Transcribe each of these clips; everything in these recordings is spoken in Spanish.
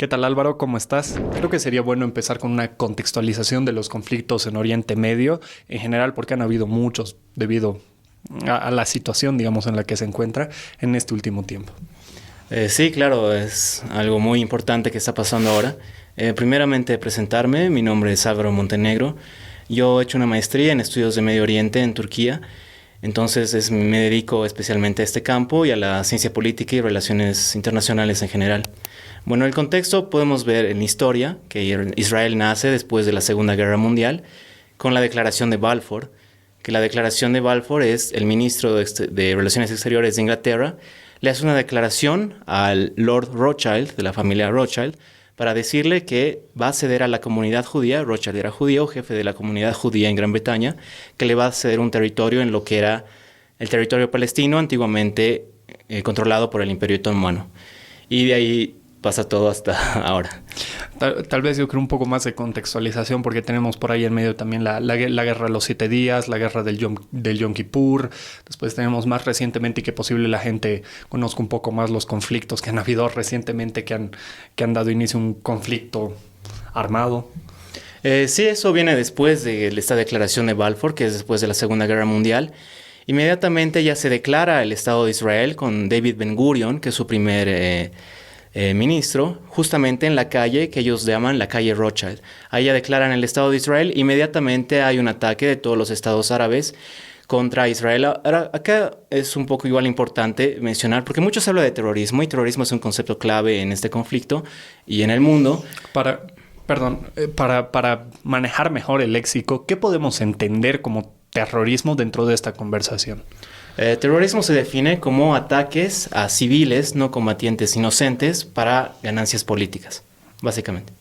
¿Qué tal, Álvaro? ¿Cómo estás? Creo que sería bueno empezar con una contextualización de los conflictos en Oriente Medio en general, porque han habido muchos debido a la situación, digamos, en la que se encuentra en este último tiempo. Sí, claro, es algo muy importante que está pasando ahora. Primeramente, presentarme, mi nombre es Álvaro Montenegro. Yo he hecho una maestría en estudios de Medio Oriente en Turquía, entonces me dedico especialmente a este campo y a la ciencia política y relaciones internacionales en general. Bueno, el contexto podemos ver en la historia que Israel nace después de la Segunda Guerra Mundial con la Declaración de Balfour, que la Declaración de Balfour es el ministro de Relaciones Exteriores de Inglaterra, le hace una declaración al Lord Rothschild, de la familia Rothschild, para decirle que va a ceder a la comunidad judía, Rothschild era judío, jefe de la comunidad judía en Gran Bretaña, que le va a ceder un territorio en lo que era el territorio palestino, antiguamente controlado por el Imperio Otomano. Y de ahí pasa todo hasta ahora. Tal vez yo creo un poco más de contextualización porque tenemos por ahí en medio también la guerra de los 7 días, la guerra del Yom Kippur. Después tenemos más recientemente y que posible la gente conozca un poco más los conflictos que han habido recientemente que han dado inicio a un conflicto armado. Sí, eso viene después de esta declaración de Balfour, que es después de la Segunda Guerra Mundial. Inmediatamente ya se declara el Estado de Israel con David Ben Gurion, que es su primer ministro, justamente en la calle que ellos llaman la calle Rothschild. Ahí ya declaran el Estado de Israel. Inmediatamente hay un ataque de todos los estados árabes contra Israel. Ahora, acá es un poco igual importante mencionar, porque mucho se habla de terrorismo, y terrorismo es un concepto clave en este conflicto y en el mundo. Para manejar mejor el léxico, ¿qué podemos entender como terrorismo dentro de esta conversación? Terrorismo se define como ataques a civiles no combatientes inocentes para ganancias políticas, básicamente.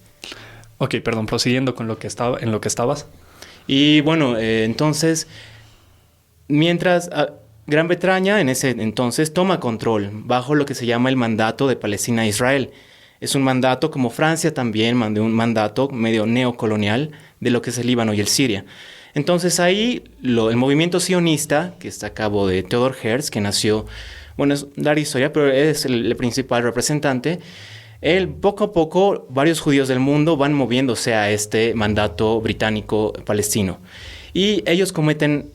Ok, perdón, prosiguiendo con en lo que estabas. Y bueno, entonces, mientras Gran Bretaña en ese entonces toma control bajo lo que se llama el mandato de Palestina a Israel. Es un mandato como Francia también mandó un mandato medio neocolonial de lo que es el Líbano y el Siria. Entonces ahí el movimiento sionista, que está a cargo de Theodor Herzl, que nació, bueno, es dar historia, pero es el principal representante. Él, poco a poco, varios judíos del mundo van moviéndose a este mandato británico-palestino. Y ellos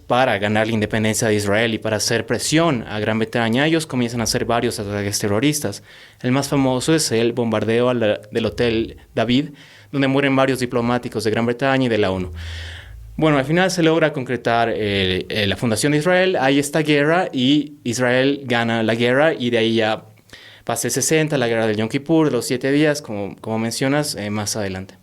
para ganar la independencia de Israel y para hacer presión a Gran Bretaña, ellos comienzan a hacer varios ataques terroristas. El más famoso es el bombardeo del Hotel David, donde mueren varios diplomáticos de Gran Bretaña y de la ONU. Bueno, al final se logra concretar la fundación de Israel, hay esta guerra y Israel gana la guerra y de ahí ya pasa el 60, la guerra del Yom Kippur, de los 7 días, como mencionas, más adelante.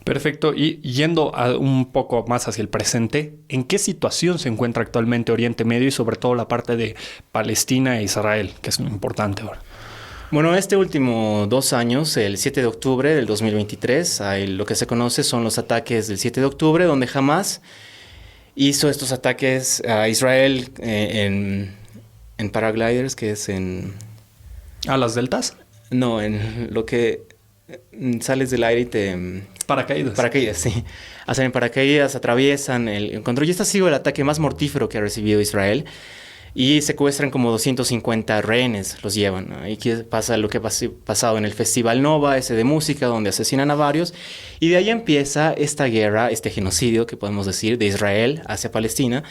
Perfecto. Y yendo un poco más hacia el presente, ¿en qué situación se encuentra actualmente Oriente Medio y sobre todo la parte de Palestina e Israel, que es muy importante ahora? Bueno, este último 2 años, el 7 de octubre del 2023, lo que se conoce son los ataques del 7 de octubre, donde Hamas hizo estos ataques a Israel en paragliders, que es en... ¿A las deltas? No, en lo que sales del aire y te... Paracaídas. Paracaídas, sí. Hacen paracaídas, atraviesan el control. Y este ha sido el ataque más mortífero que ha recibido Israel. Y secuestran como 250 rehenes, los llevan, ¿no? Y aquí pasa lo que ha pasado en el Festival Nova, ese de música, donde asesinan a varios. Y de ahí empieza esta guerra, este genocidio, que podemos decir, de Israel hacia Palestina.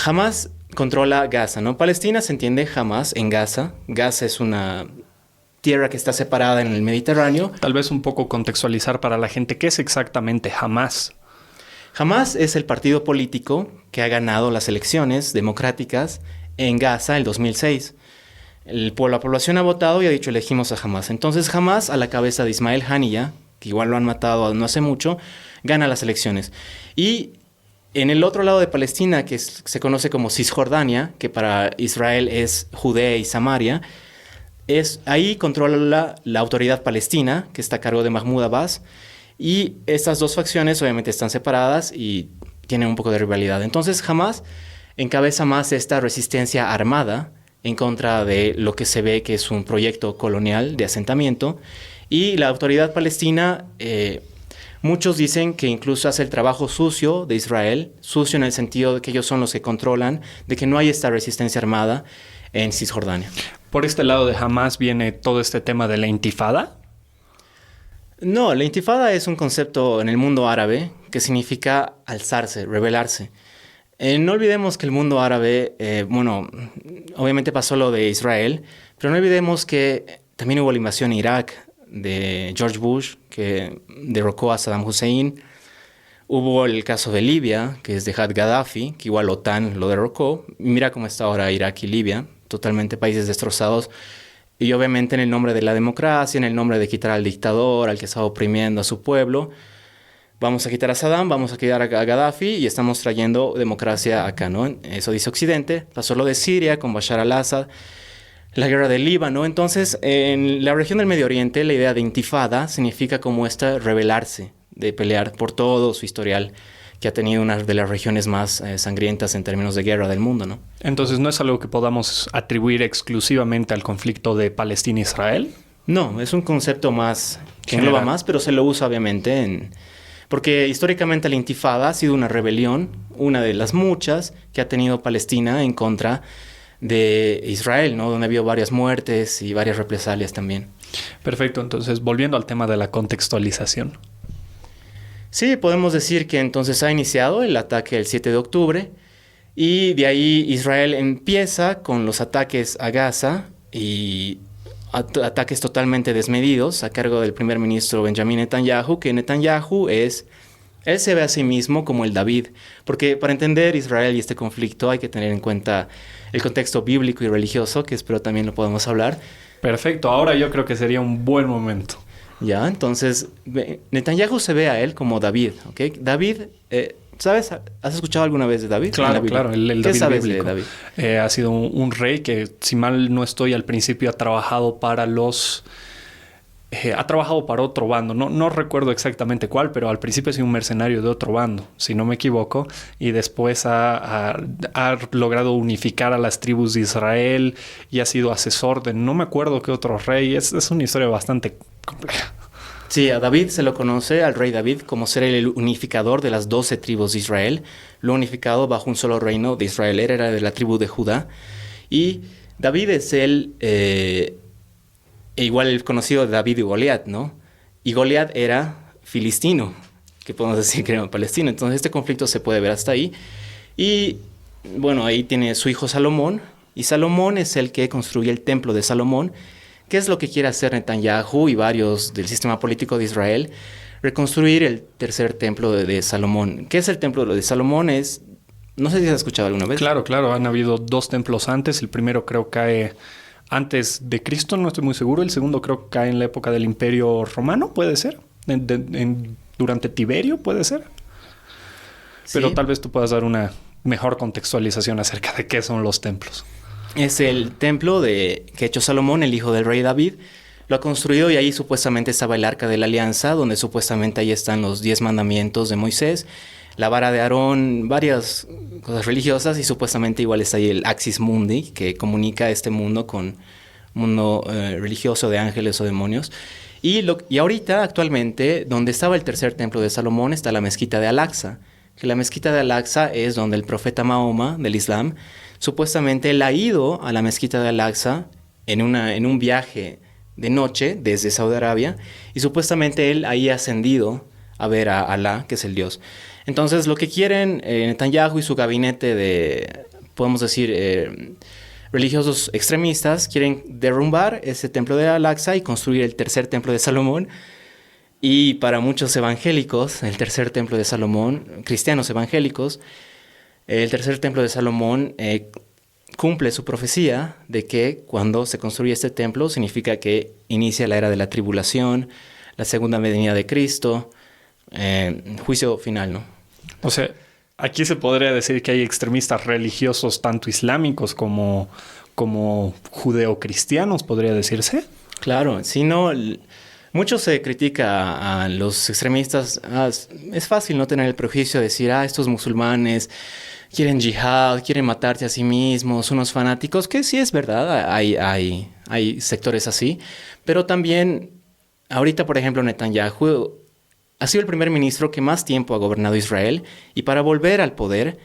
Hamas controla Gaza, ¿no? Palestina se entiende Hamas en Gaza. Gaza es una tierra que está separada en el Mediterráneo. Tal vez un poco contextualizar para la gente, ¿qué es exactamente Hamas? Hamas es el partido político que ha ganado las elecciones democráticas en Gaza en el 2006. La población ha votado y ha dicho elegimos a Hamas. Entonces Hamas, a la cabeza de Ismael Haniyeh, que igual lo han matado no hace mucho, gana las elecciones. Y en el otro lado de Palestina, que se conoce como Cisjordania, que para Israel es Judea y Samaria, ahí controla la autoridad palestina, que está a cargo de Mahmoud Abbas. Y estas dos facciones obviamente están separadas y tienen un poco de rivalidad. Entonces Hamas encabeza más esta resistencia armada en contra de lo que se ve que es un proyecto colonial de asentamiento. Y la autoridad palestina, muchos dicen que incluso hace el trabajo sucio de Israel, sucio en el sentido de que ellos son los que controlan, de que no hay esta resistencia armada en Cisjordania. Por este lado de Hamas viene todo este tema de la intifada. No, la intifada es un concepto en el mundo árabe que significa alzarse, rebelarse. No olvidemos que el mundo árabe, bueno, obviamente pasó lo de Israel, pero no olvidemos que también hubo la invasión a Irak de George Bush, que derrocó a Saddam Hussein. Hubo el caso de Libia, que es de Gaddafi, que igual la OTAN lo derrocó. Mira cómo está ahora Irak y Libia, totalmente países destrozados. Y obviamente en el nombre de la democracia, en el nombre de quitar al dictador, al que estaba oprimiendo a su pueblo, vamos a quitar a Saddam, vamos a quitar a Gaddafi y estamos trayendo democracia acá, ¿no? Eso dice Occidente. Pasó lo de Siria con Bashar al-Assad, la guerra del Líbano. Entonces, en la región del Medio Oriente, la idea de intifada significa como esta rebelarse, de pelear por todo su historial, que ha tenido una de las regiones más sangrientas en términos de guerra del mundo, ¿no? Entonces, ¿no es algo que podamos atribuir exclusivamente al conflicto de Palestina-Israel? No, es un concepto más que engloba más, pero se lo usa obviamente porque históricamente la intifada ha sido una rebelión, una de las muchas que ha tenido Palestina en contra de Israel, ¿no? Donde ha habido varias muertes y varias represalias también. Perfecto, entonces volviendo al tema de la contextualización. Sí, podemos decir que entonces ha iniciado el ataque el 7 de octubre y de ahí Israel empieza con los ataques a Gaza y ataques totalmente desmedidos a cargo del primer ministro Benjamin Netanyahu, que Netanyahu él se ve a sí mismo como el David, porque para entender Israel y este conflicto hay que tener en cuenta el contexto bíblico y religioso, que espero también lo podamos hablar. Perfecto, ahora yo creo que sería un buen momento. Ya, entonces Netanyahu se ve a él como David, ¿ok? David, ¿sabes? ¿Has escuchado alguna vez de David? Claro, claro, el ¿Qué David sabes bíblico. de David? Ha sido un rey que, si mal no estoy, al principio ha trabajado para ha trabajado para otro bando. No recuerdo exactamente cuál, pero al principio ha sido un mercenario de otro bando, si no me equivoco. Y después ha logrado unificar a las tribus de Israel y ha sido asesor de no me acuerdo qué otro rey. Es una historia bastante compleja. Sí, a David se lo conoce, al rey David, como ser el unificador de las 12 tribus de Israel. Lo unificado bajo un solo reino de Israel. Él era de la tribu de Judá. Y David es igual el conocido de David y Goliat, ¿no? Y Goliat era filistino, que podemos decir que era palestino. Entonces este conflicto se puede ver hasta ahí. Y bueno, ahí tiene su hijo Salomón. Y Salomón es el que construye el templo de Salomón. ¿Qué es lo que quiere hacer Netanyahu y varios del sistema político de Israel? Reconstruir el tercer templo de Salomón. ¿Qué es el templo de Salomón? No sé si has escuchado alguna vez. Claro, han habido 2 templos antes. El primero creo cae antes de Cristo, no estoy muy seguro. El segundo creo que cae en la época del Imperio Romano, puede ser. Durante Tiberio, puede ser. Sí. Pero tal vez tú puedas dar una mejor contextualización acerca de qué son los templos. Es el templo que ha hecho Salomón, el hijo del rey David. Lo ha construido y ahí supuestamente estaba el Arca de la Alianza, donde supuestamente ahí están los 10 mandamientos de Moisés, la vara de Aarón, varias cosas religiosas y supuestamente igual está ahí el Axis Mundi, que comunica este mundo con mundo religioso de ángeles o demonios. Y ahorita, actualmente, donde estaba el tercer templo de Salomón, está la mezquita de Al-Aqsa, que la mezquita de Al-Aqsa es donde el profeta Mahoma del Islam supuestamente él ha ido a la mezquita de Al-Aqsa en un viaje de noche desde Saudi Arabia y supuestamente él ahí ha ascendido a ver a Alá, que es el Dios. Entonces lo que quieren Netanyahu y su gabinete de, podemos decir, religiosos extremistas, quieren derrumbar ese templo de Al-Aqsa y construir el tercer templo de Salomón. Y para muchos evangélicos, el tercer templo de Salomón, cristianos evangélicos, el tercer templo de Salomón cumple su profecía de que cuando se construye este templo significa que inicia la era de la tribulación, la segunda venida de Cristo, juicio final, ¿no? O sea, aquí se podría decir que hay extremistas religiosos tanto islámicos como judeocristianos, podría decirse. Claro, si no, mucho se critica a los extremistas. Es fácil no tener el prejuicio de decir, estos musulmanes quieren yihad, quieren matarse a sí mismos, unos fanáticos, que sí es verdad, hay sectores así, pero también, ahorita por ejemplo Netanyahu ha sido el primer ministro que más tiempo ha gobernado Israel y para volver al poder,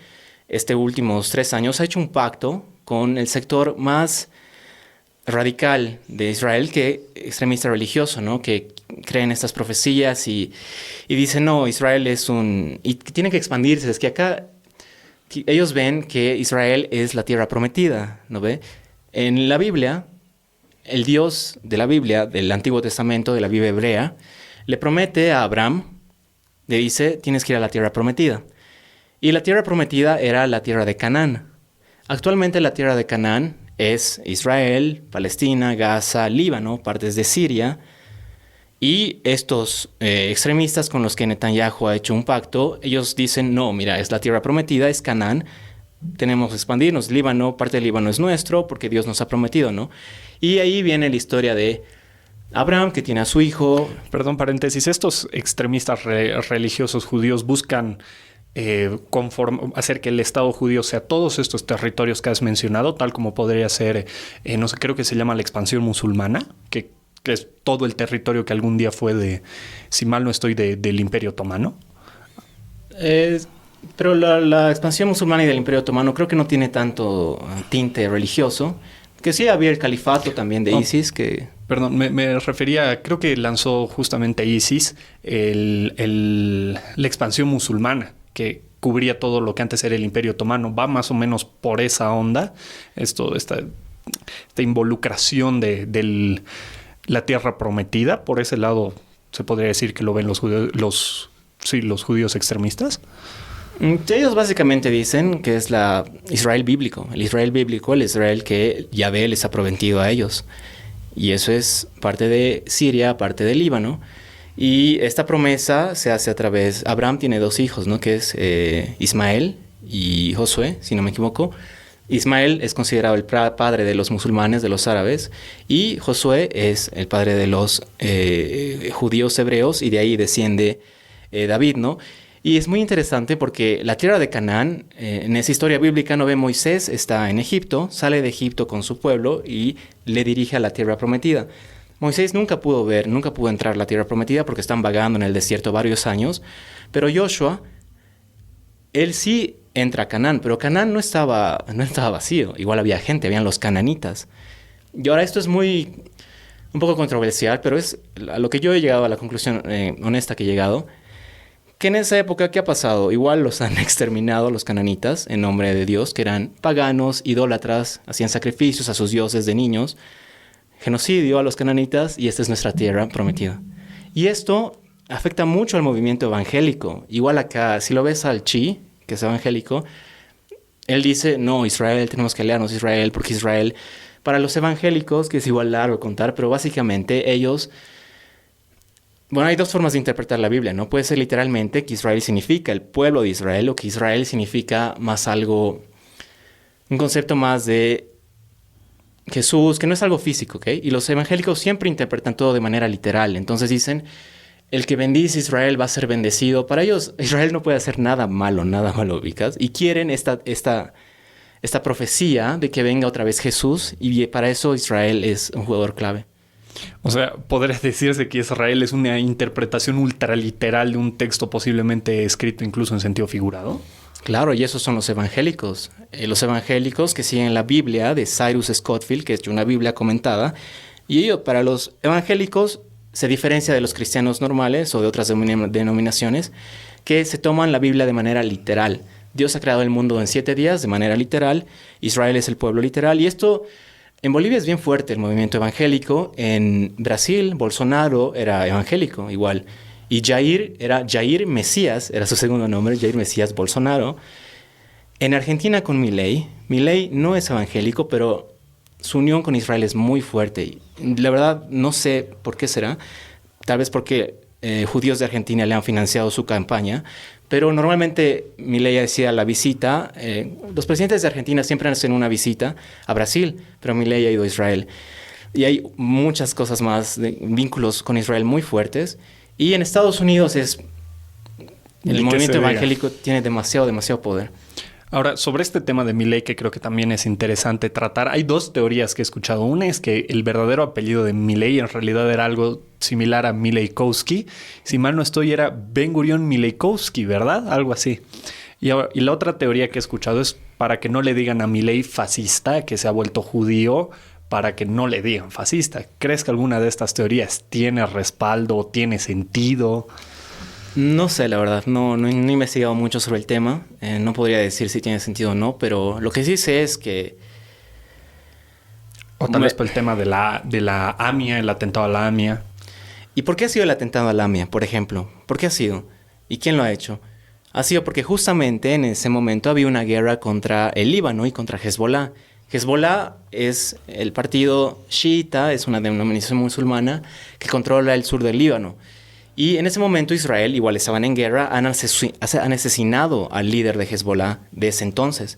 últimos 3 años ha hecho un pacto con el sector más radical de Israel que extremista religioso, ¿no? Que creen estas profecías y dicen, no, Israel es y tiene que expandirse. Es que acá ellos ven que Israel es la tierra prometida, ¿no ve? En la Biblia, el Dios de la Biblia, del Antiguo Testamento, de la Biblia hebrea, le promete a Abraham, le dice, tienes que ir a la tierra prometida. Y la tierra prometida era la tierra de Canaán. Actualmente la tierra de Canaán es Israel, Palestina, Gaza, Líbano, partes de Siria. Y estos extremistas con los que Netanyahu ha hecho un pacto, ellos dicen, no, mira, es la tierra prometida, es Canaán, tenemos que expandirnos. Líbano, parte del Líbano es nuestro porque Dios nos ha prometido, ¿no? Y ahí viene la historia de Abraham, que tiene a su hijo. Perdón, paréntesis. Estos extremistas religiosos judíos buscan hacer que el Estado judío sea todos estos territorios que has mencionado, tal como podría ser, no sé, creo que se llama la expansión musulmana, que es todo el territorio que algún día fue si mal no estoy, del Imperio Otomano. Pero la expansión musulmana y del Imperio Otomano creo que no tiene tanto tinte religioso. Que sí había el califato también de ISIS que... Perdón, me refería, creo que lanzó justamente ISIS la expansión musulmana, que cubría todo lo que antes era el Imperio Otomano. Va más o menos por esa onda, esta involucración de la tierra prometida. Por ese lado, se podría decir que lo ven los judíos extremistas. Ellos básicamente dicen que es el Israel bíblico, el Israel que Yahvé les ha prometido a ellos. Y eso es parte de Siria, parte del Líbano. Y esta promesa se hace a través... Abraham tiene 2 hijos, ¿no? Que es Ismael y Josué, si no me equivoco. Ismael es considerado el padre de los musulmanes, de los árabes. Y Josué es el padre de los judíos hebreos. Y de ahí desciende David, ¿no? Y es muy interesante porque la tierra de Canaán, en esa historia bíblica no ve Moisés, está en Egipto, sale de Egipto con su pueblo y le dirige a la tierra prometida. Moisés nunca pudo entrar a la tierra prometida porque están vagando en el desierto varios años, pero Joshua, él sí entra a Canaán, pero Canaán no estaba vacío, igual había gente, habían los cananitas. Y ahora esto es un poco controversial, pero es a lo que yo he llegado, a la conclusión honesta que he llegado, que en esa época, ¿qué ha pasado? Igual los han exterminado los cananitas en nombre de Dios, que eran paganos, idólatras, hacían sacrificios a sus dioses de niños, genocidio a los cananitas, y esta es nuestra tierra prometida. Y esto afecta mucho al movimiento evangélico. Igual acá, si lo ves al Chi, que es evangélico, él dice, no, Israel, tenemos que leernos Israel, porque Israel, para los evangélicos, que es igual largo contar, pero básicamente ellos... Bueno, hay 2 formas de interpretar la Biblia, ¿no? Puede ser literalmente que Israel significa el pueblo de Israel, o que Israel significa más algo, un concepto más de Jesús, que no es algo físico, ¿ok? Y los evangélicos siempre interpretan todo de manera literal. Entonces dicen, el que bendice a Israel va a ser bendecido. Para ellos, Israel no puede hacer nada malo, ubicas. Y quieren esta profecía de que venga otra vez Jesús, y para eso Israel es un jugador clave. O sea, podría decirse que Israel es una interpretación ultraliteral de un texto posiblemente escrito incluso en sentido figurado. Claro, y esos son los evangélicos. Los evangélicos que siguen la Biblia de Cyrus Scofield, que es una Biblia comentada. Y ello, para los evangélicos, se diferencia de los cristianos normales o de otras denominaciones que se toman la Biblia de manera literal. Dios ha creado el mundo en 7 días de manera literal. Israel es el pueblo literal. Y esto... En Bolivia es bien fuerte el movimiento evangélico. En Brasil, Bolsonaro era evangélico igual. Y Jair Mesías, era su segundo nombre, Jair Mesías Bolsonaro. En Argentina con Milei no es evangélico, pero su unión con Israel es muy fuerte. La verdad, no sé por qué será. Tal vez porque judíos de Argentina le han financiado su campaña. Pero normalmente Milei decía la visita, los presidentes de Argentina siempre hacen una visita a Brasil, pero Milei ha ido a Israel. Y hay muchas cosas más, vínculos con Israel muy fuertes. Y en Estados Unidos el movimiento evangélico tiene demasiado poder. Ahora, sobre este tema de Milei, que creo que también es interesante tratar, hay 2 teorías que he escuchado. Una es que el verdadero apellido de Milei en realidad era algo similar a Mileikowski. Si mal no estoy, era Ben Gurion Mileikowski, ¿verdad? Algo así. Y la otra teoría que he escuchado es para que no le digan a Milei fascista, que se ha vuelto judío, para que no le digan fascista. ¿Crees que alguna de estas teorías tiene respaldo, tiene sentido? No sé, la verdad, no he investigado mucho sobre el tema. No podría decir si tiene sentido o no, pero lo que sí sé es que... O tal vez por el tema de la AMIA, el atentado a la AMIA. ¿Y por qué ha sido el atentado a la AMIA, por ejemplo? ¿Por qué ha sido? ¿Y quién lo ha hecho? Ha sido porque justamente en ese momento había una guerra contra el Líbano y contra Hezbollah. Hezbollah es el partido chiita, es una denominación musulmana que controla el sur del Líbano. Y en ese momento Israel, igual estaban en guerra, han asesinado al líder de Hezbollah de ese entonces.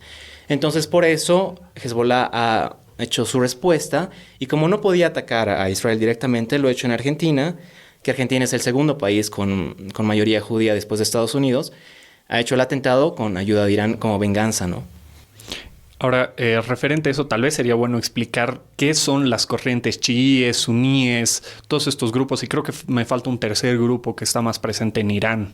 Entonces por eso Hezbollah ha hecho su respuesta y como no podía atacar a Israel directamente, lo ha hecho en Argentina, que Argentina es el segundo país con mayoría judía después de Estados Unidos, ha hecho el atentado con ayuda de Irán como venganza, ¿no? Ahora, referente a eso, tal vez sería bueno explicar qué son las corrientes chiíes, suníes, todos estos grupos, y creo que me falta un tercer grupo que está más presente en Irán.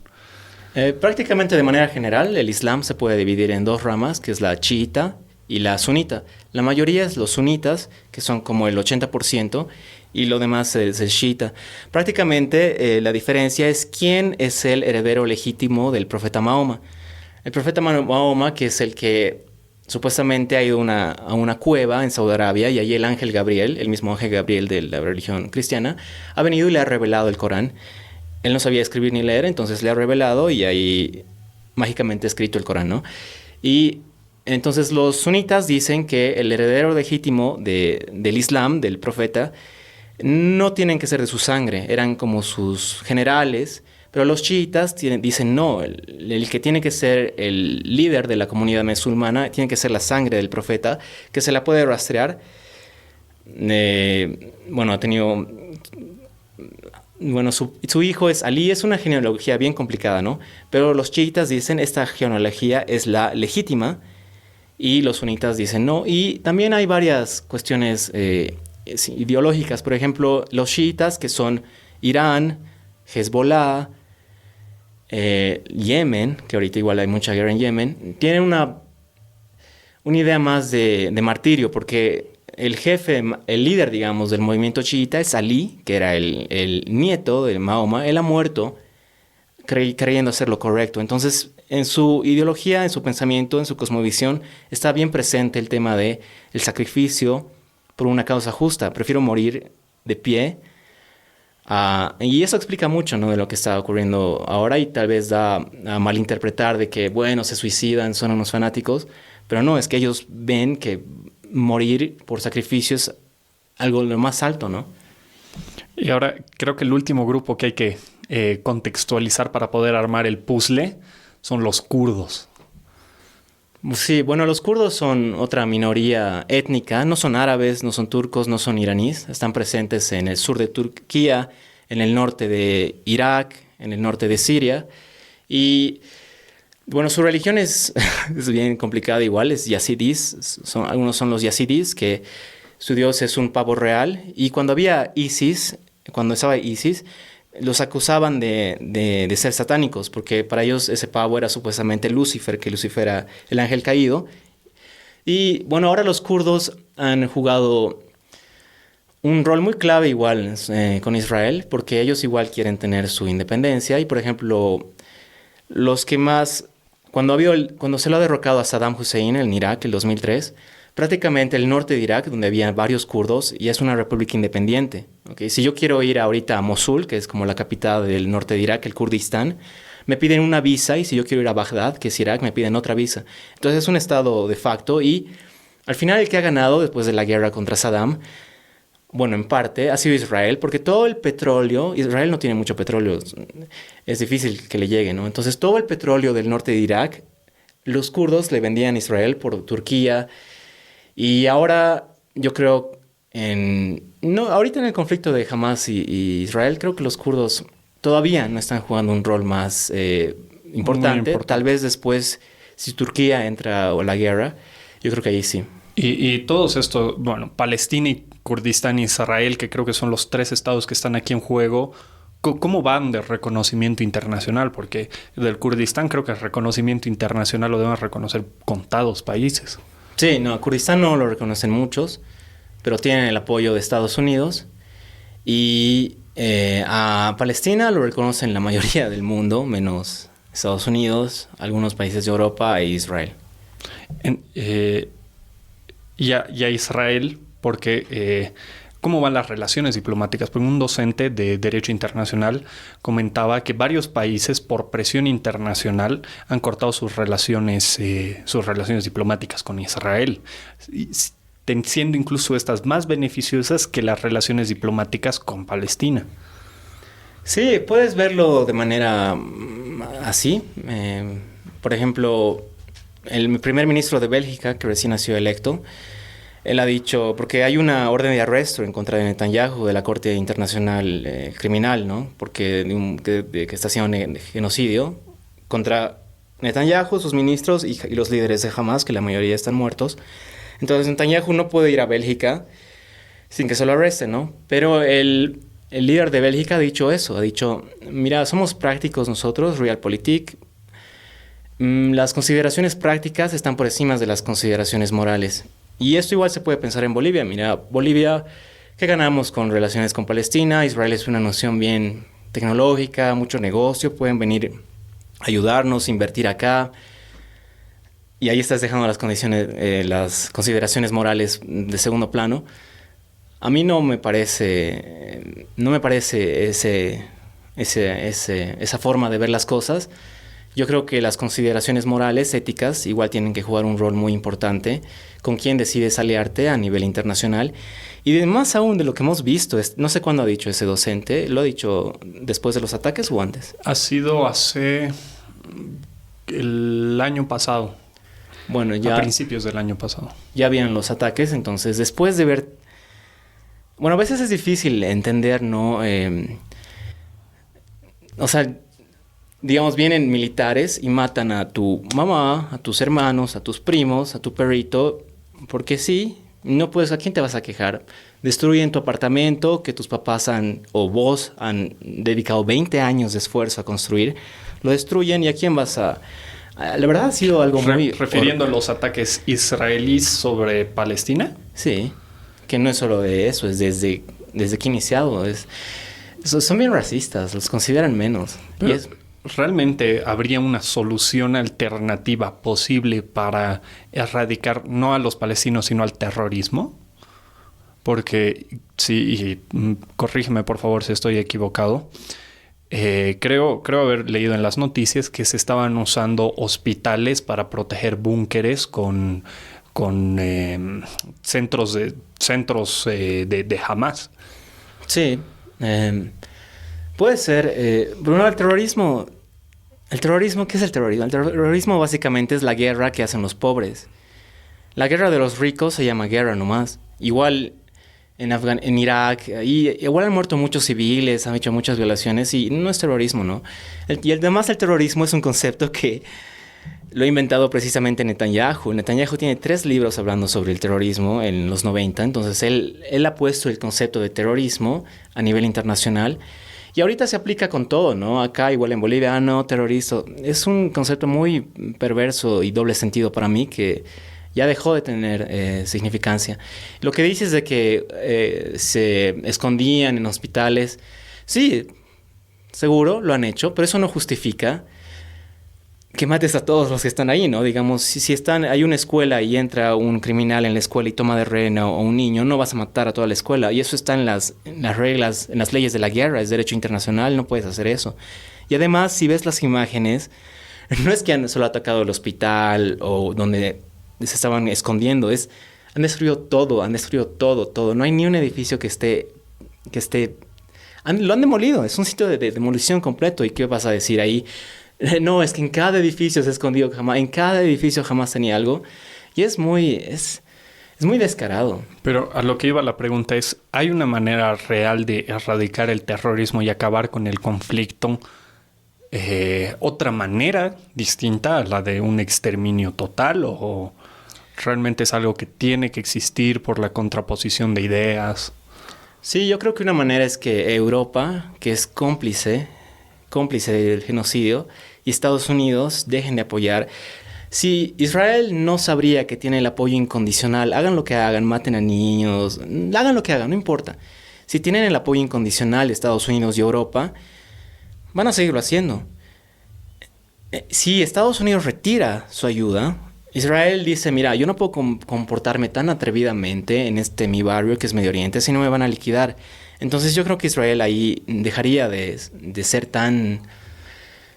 Prácticamente de manera general, el Islam se puede dividir en dos ramas, que es la chiita y la sunita. La mayoría es los sunitas, que son como el 80%, y lo demás es el chiita. Prácticamente la diferencia es quién es el heredero legítimo del profeta Mahoma. El profeta Mahoma, que es el que supuestamente ha ido a una cueva en Saudi Arabia, y allí el ángel Gabriel, el mismo ángel Gabriel de la religión cristiana, ha venido y le ha revelado el Corán. Él no sabía escribir ni leer, entonces le ha revelado y ahí mágicamente ha escrito el Corán, ¿no? Y entonces los sunitas dicen que el heredero legítimo del Islam, del profeta, no tienen que ser de su sangre, eran como sus generales, pero los chiitas dicen no, el que tiene que ser el líder de la comunidad musulmana tiene que ser la sangre del profeta, que se la puede rastrear. Bueno, ha tenido... Bueno, su hijo es Ali, es una genealogía bien complicada, ¿no? Pero los chiitas dicen esta genealogía es la legítima y los sunitas dicen no. Y también hay varias cuestiones ideológicas. Por ejemplo, los chiitas, que son Irán, Hezbollah, Yemen, que ahorita igual hay mucha guerra en Yemen, tienen una idea más de martirio, porque el jefe, el líder, digamos, del movimiento chiita es Ali, que era el nieto de Mahoma. Él ha muerto creyendo hacer lo correcto. Entonces, en su ideología, en su pensamiento, en su cosmovisión, está bien presente el tema de el sacrificio por una causa justa. Prefiero morir de pie. Y eso explica mucho, ¿no?, de lo que está ocurriendo ahora, y tal vez da a malinterpretar de que, bueno, se suicidan, son unos fanáticos, pero no, es que ellos ven que morir por sacrificio es algo lo más alto, ¿no? Y ahora creo que el último grupo que hay que contextualizar para poder armar el puzzle son los kurdos. Sí, bueno, los kurdos son otra minoría étnica, no son árabes, no son turcos, no son iraníes, están presentes en el sur de Turquía, en el norte de Irak, en el norte de Siria, y bueno, su religión es bien complicada igual, es yazidís, algunos son los yazidís, que su dios es un pavo real, y cuando estaba ISIS, los acusaban de ser satánicos, porque para ellos ese pavo era supuestamente Lucifer, que Lucifer era el ángel caído. Y bueno, ahora los kurdos han jugado un rol muy clave igual con Israel, porque ellos igual quieren tener su independencia, y por ejemplo, los que más... Cuando se lo ha derrocado a Saddam Hussein en Irak, el 2003, prácticamente el norte de Irak, donde había varios kurdos, ya es una república independiente. ¿Okay? Si yo quiero ir ahorita a Mosul, que es como la capital del norte de Irak, el Kurdistán, me piden una visa, y si yo quiero ir a Bagdad, que es Irak, me piden otra visa. Entonces es un estado de facto, y al final el que ha ganado después de la guerra contra Saddam, bueno, en parte ha sido Israel, porque todo el petróleo, Israel no tiene mucho petróleo, es difícil que le llegue, ¿no? Entonces todo el petróleo del norte de Irak, los kurdos le vendían a Israel por Turquía, y ahora yo creo ahorita en el conflicto de Hamas y Israel, creo que los kurdos todavía no están jugando un rol más importante. Tal vez después, si Turquía entra a la guerra, yo creo que ahí sí. Y todos estos, bueno, Palestina y Kurdistán y Israel, que creo que son los tres estados que están aquí en juego, ¿cómo van de reconocimiento internacional? Porque del Kurdistán creo que el reconocimiento internacional lo deben reconocer contados países. Sí, no, Kurdistán no lo reconocen muchos. pero tienen el apoyo de Estados Unidos. Y a Palestina lo reconocen la mayoría del mundo, menos Estados Unidos, algunos países de Europa e Israel. Y a Israel, porque ¿cómo van las relaciones diplomáticas? Porque un docente de Derecho Internacional comentaba que varios países, por presión internacional, han cortado sus relaciones diplomáticas con Israel, siendo incluso estas más beneficiosas que las relaciones diplomáticas con Palestina. Sí, puedes verlo de manera así. Por ejemplo, el primer ministro de Bélgica, que recién ha sido electo, él ha dicho, porque hay una orden de arresto en contra de Netanyahu de la Corte Internacional Criminal, ¿no? Porque que está haciendo genocidio contra Netanyahu, sus ministros y los líderes de Hamas, que la mayoría están muertos. Entonces Netanyahu no puede ir a Bélgica sin que se lo arresten, ¿no? Pero el líder de Bélgica ha dicho eso, ha dicho, mira, somos prácticos nosotros, Realpolitik. Las consideraciones prácticas están por encima de las consideraciones morales. Y esto igual se puede pensar en Bolivia. Mira, Bolivia, ¿qué ganamos con relaciones con Palestina? Israel es una nación bien tecnológica, mucho negocio, pueden venir a ayudarnos, invertir acá. Y ahí estás dejando las consideraciones morales de segundo plano. A mí no me parece esa forma de ver las cosas. Yo creo que las consideraciones morales, éticas, igual tienen que jugar un rol muy importante con quién decides aliarte a nivel internacional. Y más aún de lo que hemos visto, no sé cuándo ha dicho ese docente, ¿lo ha dicho después de los ataques o antes? Ha sido hace el año pasado. Bueno, ya... A principios del año pasado. Ya habían los ataques, entonces después de ver... Bueno, a veces es difícil entender, ¿no? O sea... Digamos, vienen militares y matan a tu mamá, a tus hermanos, a tus primos, a tu perrito, porque sí, no puedes, ¿a quién te vas a quejar? Destruyen tu apartamento que tus papás o vos han dedicado 20 años de esfuerzo a construir, lo destruyen y ¿a quién vas a...? La verdad ha sido algo muy... ¿Refiriendo a los ataques israelíes sobre Palestina? Sí, que no es solo de eso, es desde que iniciado, son bien racistas, los consideran menos. Pero... Y es... ¿Realmente habría una solución alternativa posible para erradicar no a los palestinos, sino al terrorismo? Porque, sí, corrígeme por favor si estoy equivocado, creo haber leído en las noticias que se estaban usando hospitales para proteger búnkeres con centros de Hamas. Sí, puede ser. Bruno, el terrorismo, ¿qué es el terrorismo? El terrorismo básicamente es la guerra que hacen los pobres. La guerra de los ricos se llama guerra nomás. Igual en Irak, igual han muerto muchos civiles, han hecho muchas violaciones y no es terrorismo, ¿no? Además el terrorismo es un concepto que lo ha inventado precisamente Netanyahu. Netanyahu tiene 3 libros hablando sobre el terrorismo en los 90, entonces él ha puesto el concepto de terrorismo a nivel internacional. Y ahorita se aplica con todo, ¿no? Acá, igual en Bolivia, no, terrorista. Es un concepto muy perverso y doble sentido para mí que ya dejó de tener significancia. Lo que dices de que se escondían en hospitales, sí, seguro lo han hecho, pero eso no justifica que mates a todos los que están ahí, ¿no? Digamos, si hay una escuela y entra un criminal en la escuela y toma de rehén a un niño, no vas a matar a toda la escuela. Y eso está en las reglas, en las leyes de la guerra, es derecho internacional, no puedes hacer eso. Y además, si ves las imágenes, no es que han solo atacado el hospital o donde se estaban escondiendo, han destruido todo. No hay ni un edificio que esté lo han demolido, es un sitio de demolición completo. ¿Y qué vas a decir ahí? No, es que en cada edificio se ha escondido jamás, en cada edificio jamás tenía algo. Y es muy descarado. Pero a lo que iba la pregunta es, ¿hay una manera real de erradicar el terrorismo y acabar con el conflicto? ¿Otra manera distinta a la de un exterminio total? ¿O realmente es algo que tiene que existir por la contraposición de ideas? Sí, yo creo que una manera es que Europa, que es cómplice del genocidio, y Estados Unidos dejen de apoyar. Si Israel no sabría que tiene el apoyo incondicional, hagan lo que hagan, maten a niños, hagan lo que hagan, no importa. Si tienen el apoyo incondicional de Estados Unidos y Europa, van a seguirlo haciendo. Si Estados Unidos retira su ayuda, Israel dice, mira, yo no puedo comportarme tan atrevidamente en mi barrio que es Medio Oriente, si no me van a liquidar. Entonces yo creo que Israel ahí dejaría de ser tan,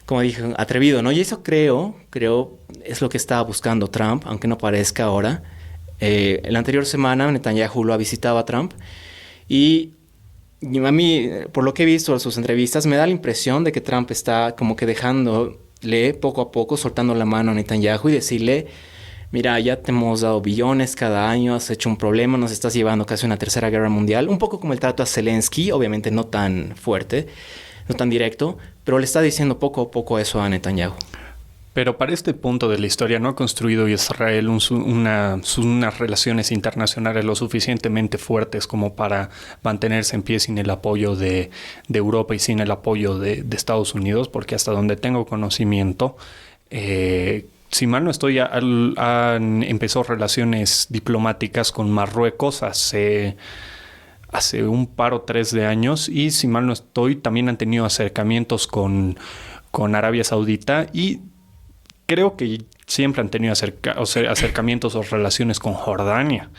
como dije, atrevido, ¿no? Y eso creo, es lo que estaba buscando Trump, aunque no parezca ahora. La anterior semana Netanyahu lo ha visitado a Trump y a mí, por lo que he visto en sus entrevistas, me da la impresión de que Trump está como que dejándole poco a poco, soltando la mano a Netanyahu y decirle, mira, ya te hemos dado billones cada año, has hecho un problema, nos estás llevando casi a una tercera guerra mundial. Un poco como el trato a Zelensky, obviamente no tan fuerte, no tan directo, pero le está diciendo poco a poco eso a Netanyahu. Pero para este punto de la historia no ha construido Israel unas relaciones internacionales lo suficientemente fuertes como para mantenerse en pie sin el apoyo de Europa y sin el apoyo de Estados Unidos, porque hasta donde tengo conocimiento, si mal no estoy, empezó relaciones diplomáticas con Marruecos hace un par o tres de años y si mal no estoy, también han tenido acercamientos con Arabia Saudita y creo que siempre han tenido acercamientos o relaciones con Jordania.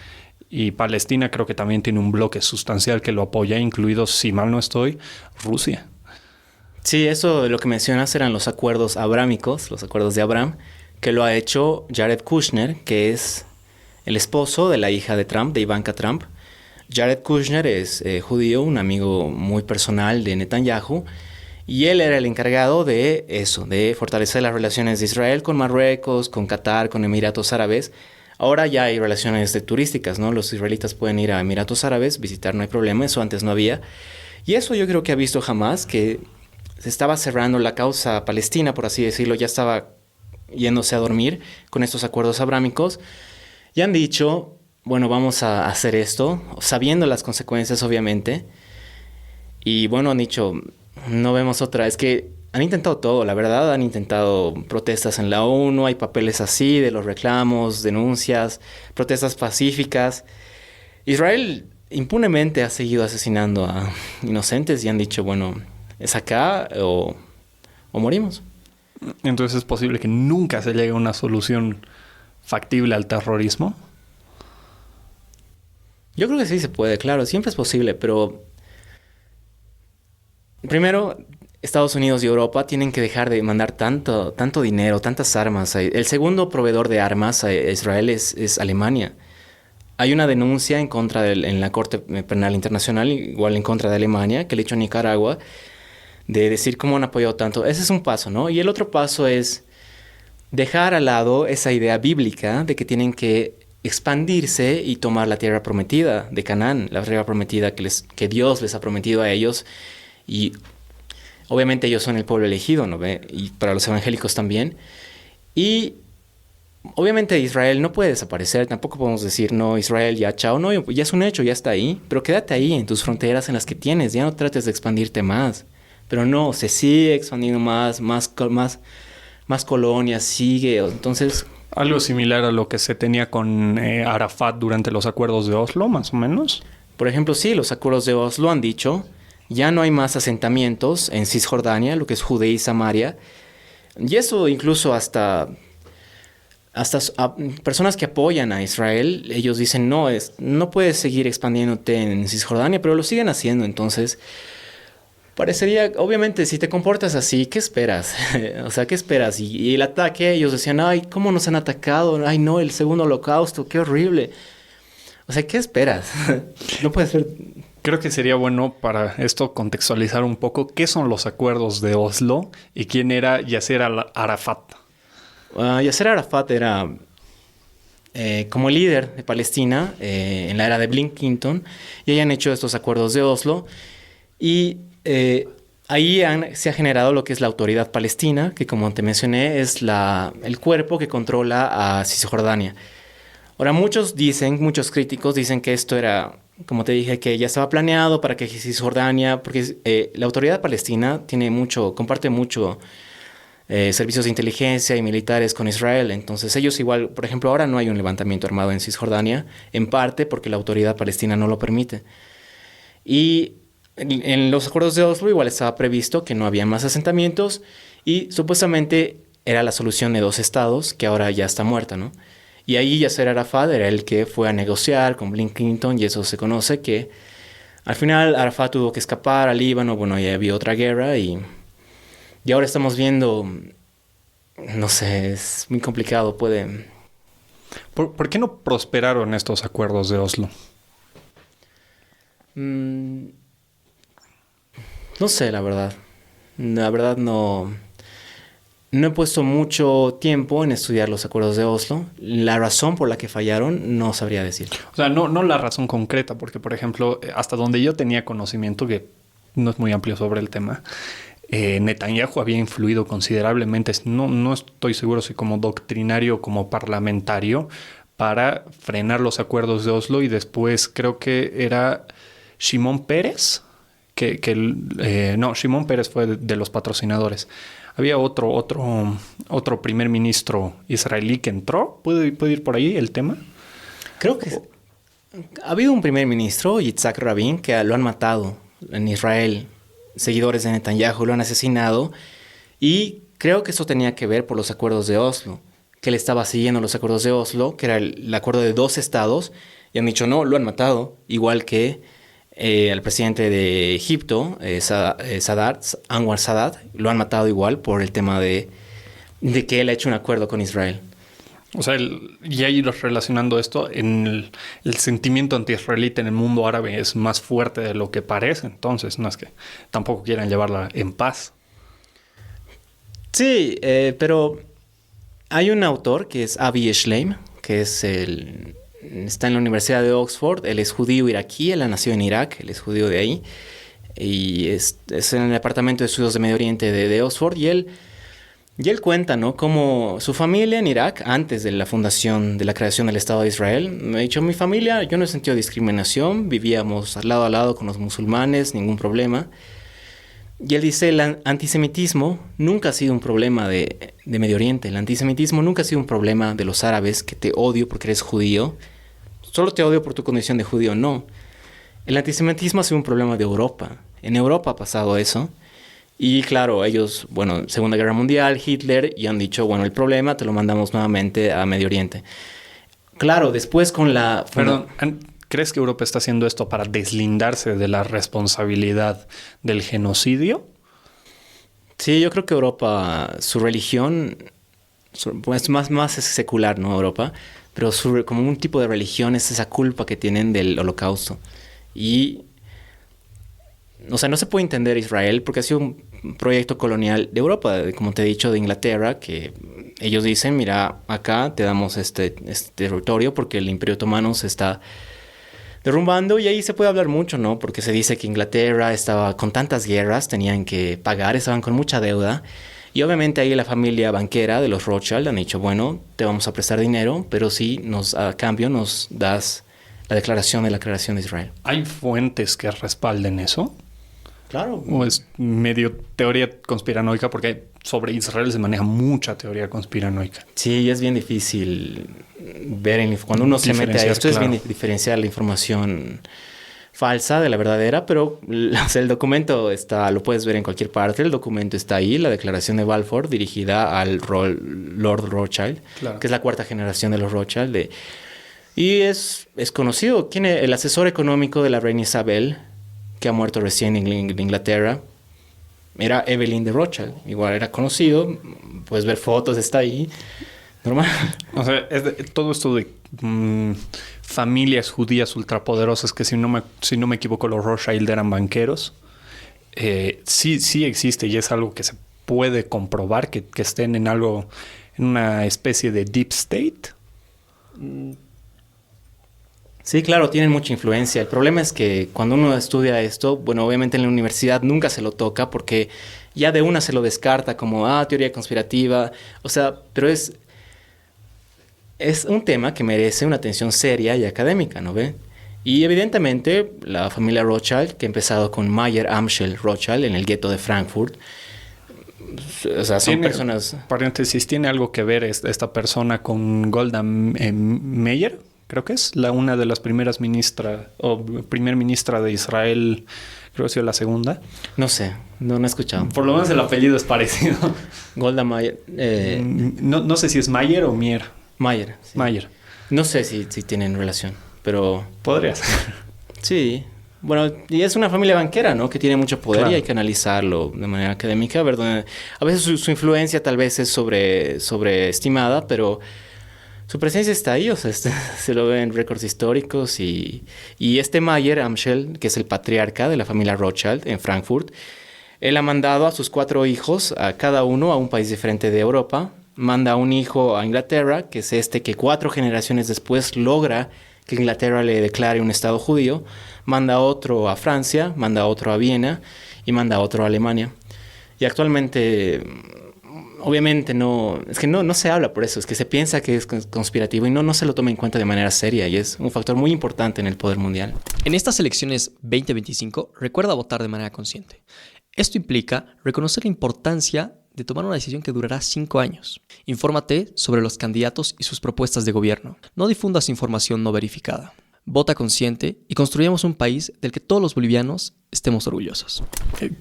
Y Palestina creo que también tiene un bloque sustancial que lo apoya, incluido, si mal no estoy, Rusia. Sí, eso de lo que mencionas eran los acuerdos abrámicos, los acuerdos de Abraham, que lo ha hecho Jared Kushner, que es el esposo de la hija de Trump, de Ivanka Trump. Jared Kushner es judío, un amigo muy personal de Netanyahu, y él era el encargado de eso, de fortalecer las relaciones de Israel con Marruecos, con Qatar, con Emiratos Árabes. Ahora ya hay relaciones turísticas, ¿no? Los israelitas pueden ir a Emiratos Árabes, visitar, no hay problema, eso antes no había. Y eso yo creo que ha visto Hamas, que se estaba cerrando la causa palestina, por así decirlo, ya estaba yéndose a dormir con estos acuerdos abrámicos. Y han dicho, bueno, vamos a hacer esto, sabiendo las consecuencias, obviamente. Y bueno, han dicho, no vemos otra. Es que han intentado todo, la verdad. Han intentado protestas en la ONU, hay papeles así de los reclamos, denuncias, protestas pacíficas. Israel impunemente ha seguido asesinando a inocentes y han dicho, bueno, es acá o morimos. Entonces es posible que nunca se llegue a una solución factible al terrorismo. Yo creo que sí se puede, claro, siempre es posible, pero primero Estados Unidos y Europa tienen que dejar de mandar tanto dinero, tantas armas. El segundo proveedor de armas a Israel es Alemania. Hay una denuncia en la Corte Penal Internacional, igual en contra de Alemania, que le echó a Nicaragua, de decir cómo han apoyado tanto. Ese es un paso, ¿no? Y el otro paso es dejar al lado esa idea bíblica de que tienen que expandirse y tomar la tierra prometida de Canaán, la tierra prometida que Dios les ha prometido a ellos. Y obviamente ellos son el pueblo elegido, ¿no ve? Y para los evangélicos también. Y obviamente Israel no puede desaparecer. Tampoco podemos decir, no, Israel ya, chao. No, ya es un hecho, ya está ahí. Pero quédate ahí, en tus fronteras en las que tienes. Ya no trates de expandirte más. Pero no, se sigue expandiendo más colonias, sigue. Entonces, algo similar a lo que se tenía con Arafat durante los acuerdos de Oslo, más o menos. Por ejemplo, sí, los acuerdos de Oslo han dicho, ya no hay más asentamientos en Cisjordania, lo que es Judea y Samaria. Y eso incluso hasta personas que apoyan a Israel, ellos dicen, no puedes seguir expandiéndote en Cisjordania, pero lo siguen haciendo. Entonces, parecería, obviamente, si te comportas así, ¿qué esperas? O sea, ¿qué esperas? Y el ataque, ellos decían, ay, ¿cómo nos han atacado? Ay, no, el segundo holocausto, qué horrible. O sea, ¿qué esperas? No puede ser. Creo que sería bueno para esto contextualizar un poco qué son los acuerdos de Oslo y quién era Yasser Arafat. Yasser Arafat era como líder de Palestina en la era de Bill Clinton y hayan hecho estos acuerdos de Oslo y ahí se ha generado lo que es la autoridad palestina, que como te mencioné es el cuerpo que controla a Cisjordania. Ahora muchos críticos dicen que esto era, como te dije, que ya estaba planeado para que Cisjordania, porque la autoridad palestina comparte mucho servicios de inteligencia y militares con Israel. Entonces ellos igual, por ejemplo, ahora no hay un levantamiento armado en Cisjordania, en parte porque la autoridad palestina no lo permite. Y en los acuerdos de Oslo igual estaba previsto que no había más asentamientos y supuestamente era la solución de 2 estados, que ahora ya está muerta, ¿no? Y ahí Yasser Arafat era el que fue a negociar con Bill Clinton y eso se conoce que al final Arafat tuvo que escapar al Líbano, bueno, ya había otra guerra y ahora estamos viendo, no sé, es muy complicado, puede... ¿Por qué no prosperaron estos acuerdos de Oslo? Mm, no sé, la verdad. La verdad no... No he puesto mucho tiempo en estudiar los acuerdos de Oslo. La razón por la que fallaron no sabría decir. O sea, no la razón concreta, porque, por ejemplo, hasta donde yo tenía conocimiento, que no es muy amplio sobre el tema, Netanyahu había influido considerablemente, no estoy seguro si como doctrinario o como parlamentario, para frenar los acuerdos de Oslo, y después creo que era Shimon Peres, no, Shimon Peres fue de los patrocinadores. Había otro primer ministro israelí que entró. ¿Puede ir por ahí el tema? Creo que ha habido un primer ministro, Yitzhak Rabin, que lo han matado en Israel. Seguidores de Netanyahu lo han asesinado. Y creo que eso tenía que ver por los acuerdos de Oslo. Que él estaba siguiendo los acuerdos de Oslo, que era el acuerdo de 2 estados. Y han dicho, no, lo han matado. Igual que al presidente de Egipto, Anwar Sadat, lo han matado igual por el tema de que él ha hecho un acuerdo con Israel. O sea, ya ir relacionando esto, el sentimiento anti-israelita en el mundo árabe es más fuerte de lo que parece, entonces no es que tampoco quieran llevarla en paz. Sí, pero hay un autor que es Avi Shleim, que está en la Universidad de Oxford. Él es judío iraquí, él nació en Irak, él es judío de ahí. Y es en el Departamento de Estudios de Medio Oriente de Oxford. Y él cuenta, ¿no?, cómo su familia en Irak, antes de la fundación, de la creación del Estado de Israel, me ha dicho, mi familia, yo no he sentido discriminación, vivíamos al lado con los musulmanes, ningún problema. Y él dice, el antisemitismo nunca ha sido un problema de Medio Oriente. El antisemitismo nunca ha sido un problema de los árabes, que te odio porque eres judío. Solo te odio por tu condición de judío. No. El antisemitismo ha sido un problema de Europa. En Europa ha pasado eso. Y claro, ellos, bueno, Segunda Guerra Mundial, Hitler, y han dicho, bueno, el problema te lo mandamos nuevamente a Medio Oriente. Claro, después con la... Perdón, ¿crees que Europa está haciendo esto para deslindarse de la responsabilidad del genocidio? Sí, yo creo que Europa, su religión, pues más es secular, ¿no? Europa, pero como un tipo de religión es esa culpa que tienen del Holocausto. Y, o sea, no se puede entender Israel porque ha sido un proyecto colonial de Europa, como te he dicho, de Inglaterra, que ellos dicen, mira, acá te damos este territorio porque el Imperio Otomano se está derrumbando, y ahí se puede hablar mucho, ¿no? Porque se dice que Inglaterra estaba con tantas guerras, tenían que pagar, estaban con mucha deuda. Y obviamente ahí la familia banquera de los Rothschild han dicho, bueno, te vamos a prestar dinero, pero sí, a cambio nos das la declaración de la creación de Israel. ¿Hay fuentes que respalden eso? Claro. ¿O es medio teoría conspiranoica? Porque sobre Israel se maneja mucha teoría conspiranoica. Sí, es bien difícil ver, cuando uno se mete a esto, claro, es bien diferenciar la información falsa de la verdadera, pero o sea, el documento lo puedes ver en cualquier parte, el documento está ahí, la declaración de Balfour dirigida al Lord Rothschild, claro, que es la cuarta generación de los Rothschild, y es conocido. El asesor económico de la reina Isabel, que ha muerto recién en Inglaterra, era Evelyn de Rothschild, igual era conocido, puedes ver fotos, está ahí, normal. O sea, todo esto de familias judías ultrapoderosas, que si no me equivoco, los Rothschild eran banqueros, sí existe, y es algo que se puede comprobar, que estén en una especie de deep state. Sí, claro, tienen mucha influencia. El problema es que cuando uno estudia esto, bueno, obviamente en la universidad nunca se lo toca porque ya de una se lo descarta como, teoría conspirativa. O sea, pero es un tema que merece una atención seria y académica, ¿no ve? Y evidentemente la familia Rothschild, que ha empezado con Mayer Amschel Rothschild en el gueto de Frankfurt, O sea, son personas... Paréntesis, ¿tiene algo que ver esta persona con Golda Meir? Creo que es una de las primeras primer ministra de Israel, creo que ha sido la segunda. No sé, no he escuchado. Por lo menos el apellido es parecido. Golda Meir. No sé si es Mayer o Mier. Mayer. Sí. Mayer. No sé si tienen relación, pero... Podría ser. Sí. Bueno, y es una familia banquera, ¿no? Que tiene mucho poder, claro. Y hay que analizarlo de manera académica. A ver, a veces su influencia tal vez es sobreestimada, pero su presencia está ahí, o sea, se lo ve en récords históricos. Y este Mayer Amschel, que es el patriarca de la familia Rothschild en Frankfurt, él ha mandado a sus 4 hijos, a cada uno a un país diferente de Europa. Manda a un hijo a Inglaterra, que es que 4 generaciones después logra que Inglaterra le declare un estado judío. Manda a otro a Francia, manda a otro a Viena y manda a otro a Alemania. Y actualmente, obviamente no se habla por eso, es que se piensa que es conspirativo y no se lo toma en cuenta de manera seria, y es un factor muy importante en el poder mundial. En estas elecciones 2025, recuerda votar de manera consciente. Esto implica reconocer la importancia de tomar una decisión que durará 5 años. Infórmate sobre los candidatos y sus propuestas de gobierno. No difundas información no verificada. Vota consciente y construyamos un país del que todos los bolivianos estemos orgullosos.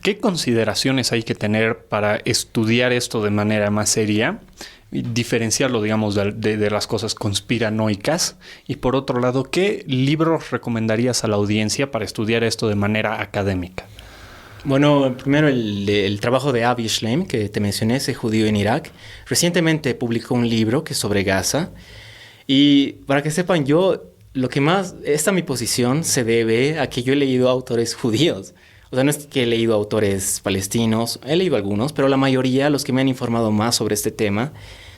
¿Qué consideraciones hay que tener para estudiar esto de manera más seria? Y diferenciarlo, digamos, de las cosas conspiranoicas. Y por otro lado, ¿qué libros recomendarías a la audiencia para estudiar esto de manera académica? Bueno, primero el trabajo de Avi Shleim, que te mencioné, ese judío en Irak. Recientemente publicó un libro que es sobre Gaza. Y para que sepan, mi posición se debe a que yo he leído autores judíos. O sea, no es que he leído autores palestinos, he leído algunos, pero la mayoría, los que me han informado más sobre este tema,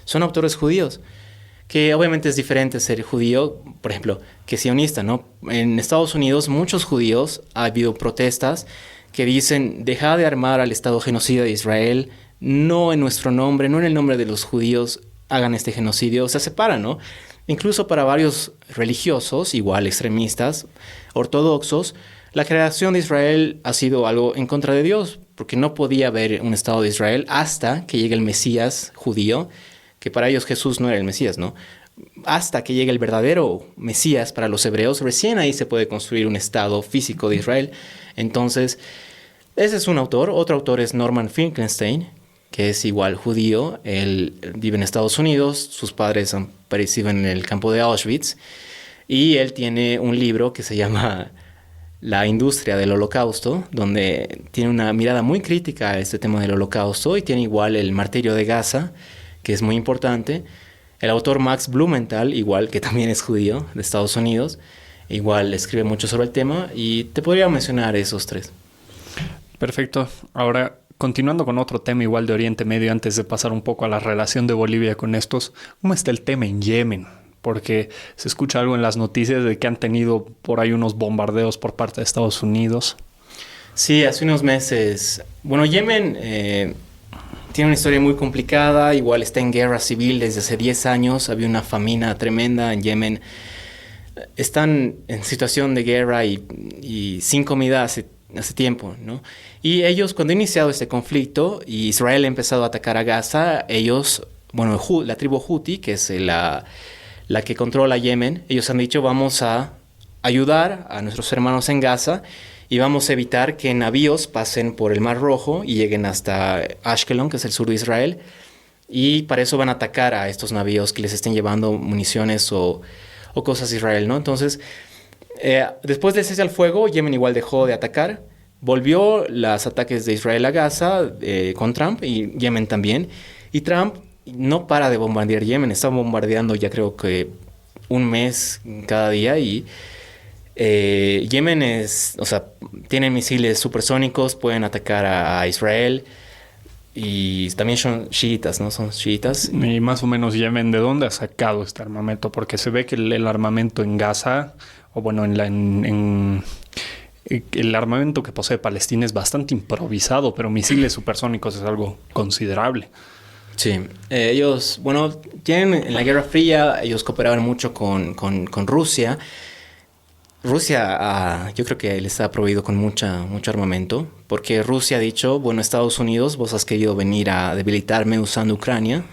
son autores judíos. Que obviamente es diferente ser judío, por ejemplo, que sionista, ¿no? En Estados Unidos, muchos judíos, ha habido protestas que dicen, deja de armar al Estado genocida de Israel, no en nuestro nombre, no en el nombre de los judíos, hagan este genocidio. O sea, se paran, ¿no? Incluso para varios religiosos, igual extremistas, ortodoxos, la creación de Israel ha sido algo en contra de Dios, porque no podía haber un Estado de Israel hasta que llegue el Mesías judío, que para ellos Jesús no era el Mesías, ¿no? Hasta que llegue el verdadero Mesías para los hebreos, recién ahí se puede construir un Estado físico de Israel. Entonces, ese es un autor. Otro autor es Norman Finkelstein, que es igual judío. Él vive en Estados Unidos, sus padres han perecido en el campo de Auschwitz, y él tiene un libro que se llama La industria del holocausto, donde tiene una mirada muy crítica a este tema del holocausto, y tiene igual el martirio de Gaza, que es muy importante. El autor Max Blumenthal, igual, que también es judío, de Estados Unidos, igual escribe mucho sobre el tema, y te podría mencionar esos 3. Perfecto. Ahora, continuando con otro tema igual de Oriente Medio, antes de pasar un poco a la relación de Bolivia con estos, ¿cómo está el tema en Yemen? Porque se escucha algo en las noticias de que han tenido por ahí unos bombardeos por parte de Estados Unidos. Sí, hace unos meses. Bueno, Yemen tiene una historia muy complicada, igual está en guerra civil desde hace 10 años, había una famina tremenda en Yemen. Están en situación de guerra y sin comida hace tiempo, ¿no? Y ellos, cuando ha iniciado este conflicto y Israel ha empezado a atacar a Gaza, ellos, bueno, la tribu Houthi, que es la que controla Yemen, ellos han dicho, vamos a ayudar a nuestros hermanos en Gaza y vamos a evitar que navíos pasen por el Mar Rojo y lleguen hasta Ashkelon, que es el sur de Israel, y para eso van a atacar a estos navíos que les estén llevando municiones o cosas a Israel, ¿no? Entonces, después del cese al fuego, Yemen igual dejó de atacar, volvió los ataques de Israel a Gaza con Trump y Yemen también, y Trump no para de bombardear Yemen, está bombardeando ya creo que un mes cada día, y Yemen tienen misiles supersónicos, pueden atacar a Israel, y también son chiitas, ¿no? Son chiitas. Y más o menos Yemen, ¿de dónde ha sacado este armamento? Porque se ve que el armamento en Gaza, o bueno, el armamento que posee Palestina es bastante improvisado, pero misiles supersónicos es algo considerable. Sí, ellos, en la Guerra Fría, ellos cooperaban mucho con Rusia. Rusia, yo creo que les ha proveído con mucho armamento, porque Rusia ha dicho, bueno, Estados Unidos, vos has querido venir a debilitarme usando Ucrania,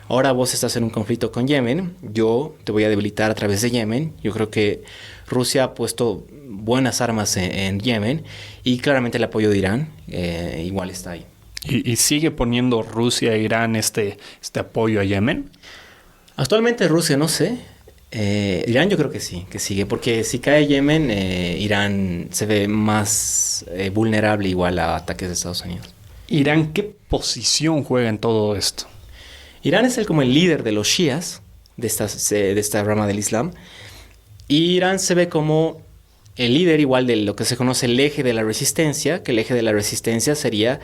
ahora vos estás en un conflicto con Yemen, yo te voy a debilitar a través de Yemen. Yo creo que Rusia ha puesto buenas armas en Yemen y claramente el apoyo de Irán igual está ahí. ¿Y sigue poniendo Rusia e Irán este apoyo a Yemen? Actualmente Rusia, no sé. Irán yo creo que sí, que sigue, porque si cae Yemen, Irán se ve más vulnerable igual a ataques de Estados Unidos. ¿Irán qué posición juega en todo esto? Irán es como el líder de los shias, de esta rama del Islam, y Irán se ve como el líder igual de lo que se conoce el eje de la resistencia, que el eje de la resistencia sería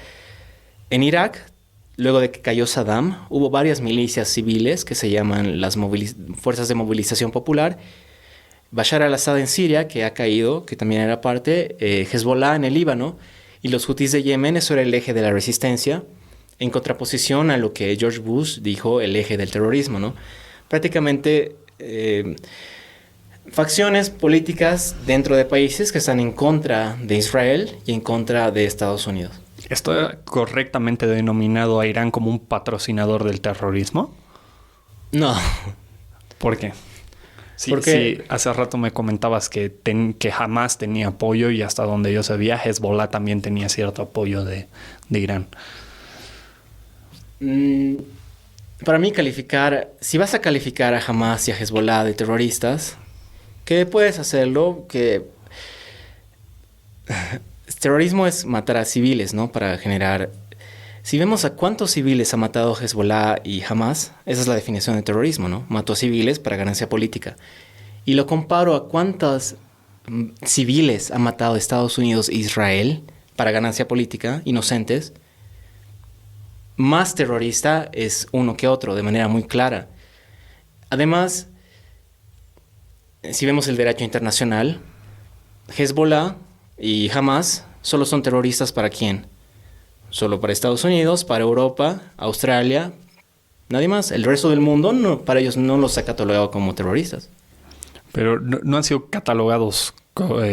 en Irak. Luego de que cayó Saddam, hubo varias milicias civiles que se llaman las Fuerzas de Movilización Popular. Bashar al-Assad en Siria, que ha caído, que también era parte. Hezbollah en el Líbano. Y los Houthis de Yemen, eso era el eje de la resistencia, en contraposición a lo que George Bush dijo, el eje del terrorismo, ¿no? Prácticamente facciones políticas dentro de países que están en contra de Israel y en contra de Estados Unidos. ¿Está correctamente denominado a Irán como un patrocinador del terrorismo? No. ¿Por qué? Sí, Porque sí, hace rato me comentabas que Hamas tenía apoyo y hasta donde yo sabía, Hezbollah también tenía cierto apoyo de Irán. Para mí si vas a calificar a Hamas y a Hezbollah de terroristas, que puedes hacerlo, que terrorismo es matar a civiles, ¿no? Para generar... Si vemos a cuántos civiles ha matado Hezbollah y Hamas, esa es la definición de terrorismo, ¿no? Mató civiles para ganancia política. Y lo comparo a cuántos civiles ha matado Estados Unidos e Israel para ganancia política, inocentes. Más terrorista es uno que otro, de manera muy clara. Además, si vemos el derecho internacional, Hezbollah y Hamas solo son terroristas ¿para quién? Solo para Estados Unidos, para Europa, Australia, nadie más. El resto del mundo, no, para ellos no los ha catalogado como terroristas. Pero no han sido catalogados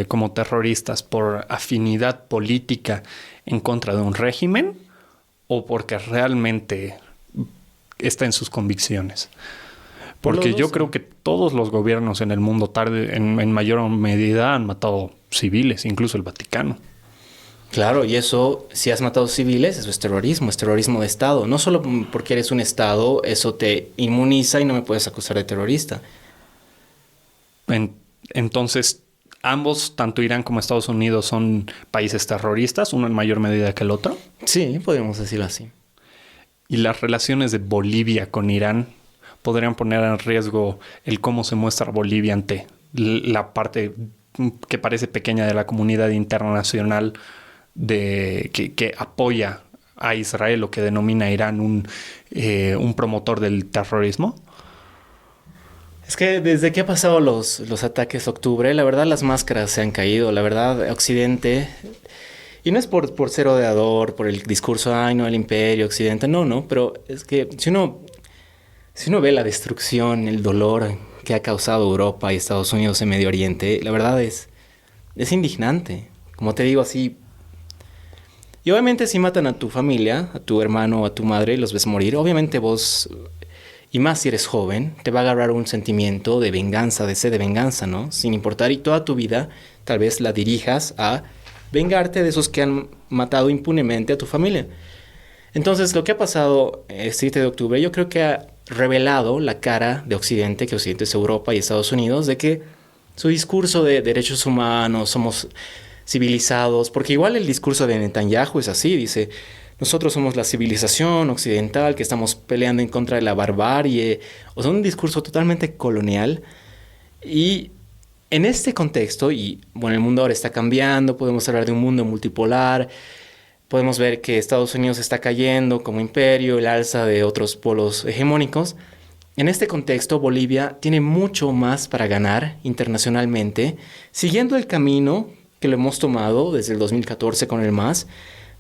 como terroristas por afinidad política en contra de un régimen o porque realmente está en sus convicciones. Porque yo creo que todos los gobiernos en el mundo en mayor medida han matado civiles, incluso el Vaticano. Claro, y eso, si has matado civiles, eso es terrorismo de Estado. No solo porque eres un Estado, eso te inmuniza y no me puedes acusar de terrorista. Entonces, ambos, tanto Irán como Estados Unidos, son países terroristas, uno en mayor medida que el otro. Sí, podríamos decirlo así. Y las relaciones de Bolivia con Irán podrían poner en riesgo el cómo se muestra Bolivia ante la parte que parece pequeña de la comunidad internacional que apoya a Israel o que denomina a Irán un promotor del terrorismo. Es que desde que ha pasado los ataques de octubre, la verdad las máscaras se han caído. La verdad, Occidente, y no es por ser odiador, por el discurso, ay no, el imperio, Occidente, no, pero es que si uno ve la destrucción, el dolor que ha causado Europa y Estados Unidos en Medio Oriente, la verdad es indignante. Como te digo, así. Y obviamente si matan a tu familia, a tu hermano o a tu madre y los ves morir, obviamente vos, y más si eres joven, te va a agarrar un sentimiento de venganza, de sed de venganza, ¿no? Sin importar, y toda tu vida tal vez la dirijas a vengarte de esos que han matado impunemente a tu familia. Entonces, lo que ha pasado el 7 de octubre, yo creo que ha revelado la cara de Occidente, que Occidente es Europa y Estados Unidos, de que su discurso de derechos humanos, somos civilizados, porque igual el discurso de Netanyahu es así, dice, nosotros somos la civilización occidental que estamos peleando en contra de la barbarie, o sea, un discurso totalmente colonial. Y en este contexto, y bueno, el mundo ahora está cambiando, podemos hablar de un mundo multipolar, podemos ver que Estados Unidos está cayendo como imperio, el alza de otros polos hegemónicos. En este contexto, Bolivia tiene mucho más para ganar internacionalmente, siguiendo el camino que lo hemos tomado desde el 2014 con el MAS,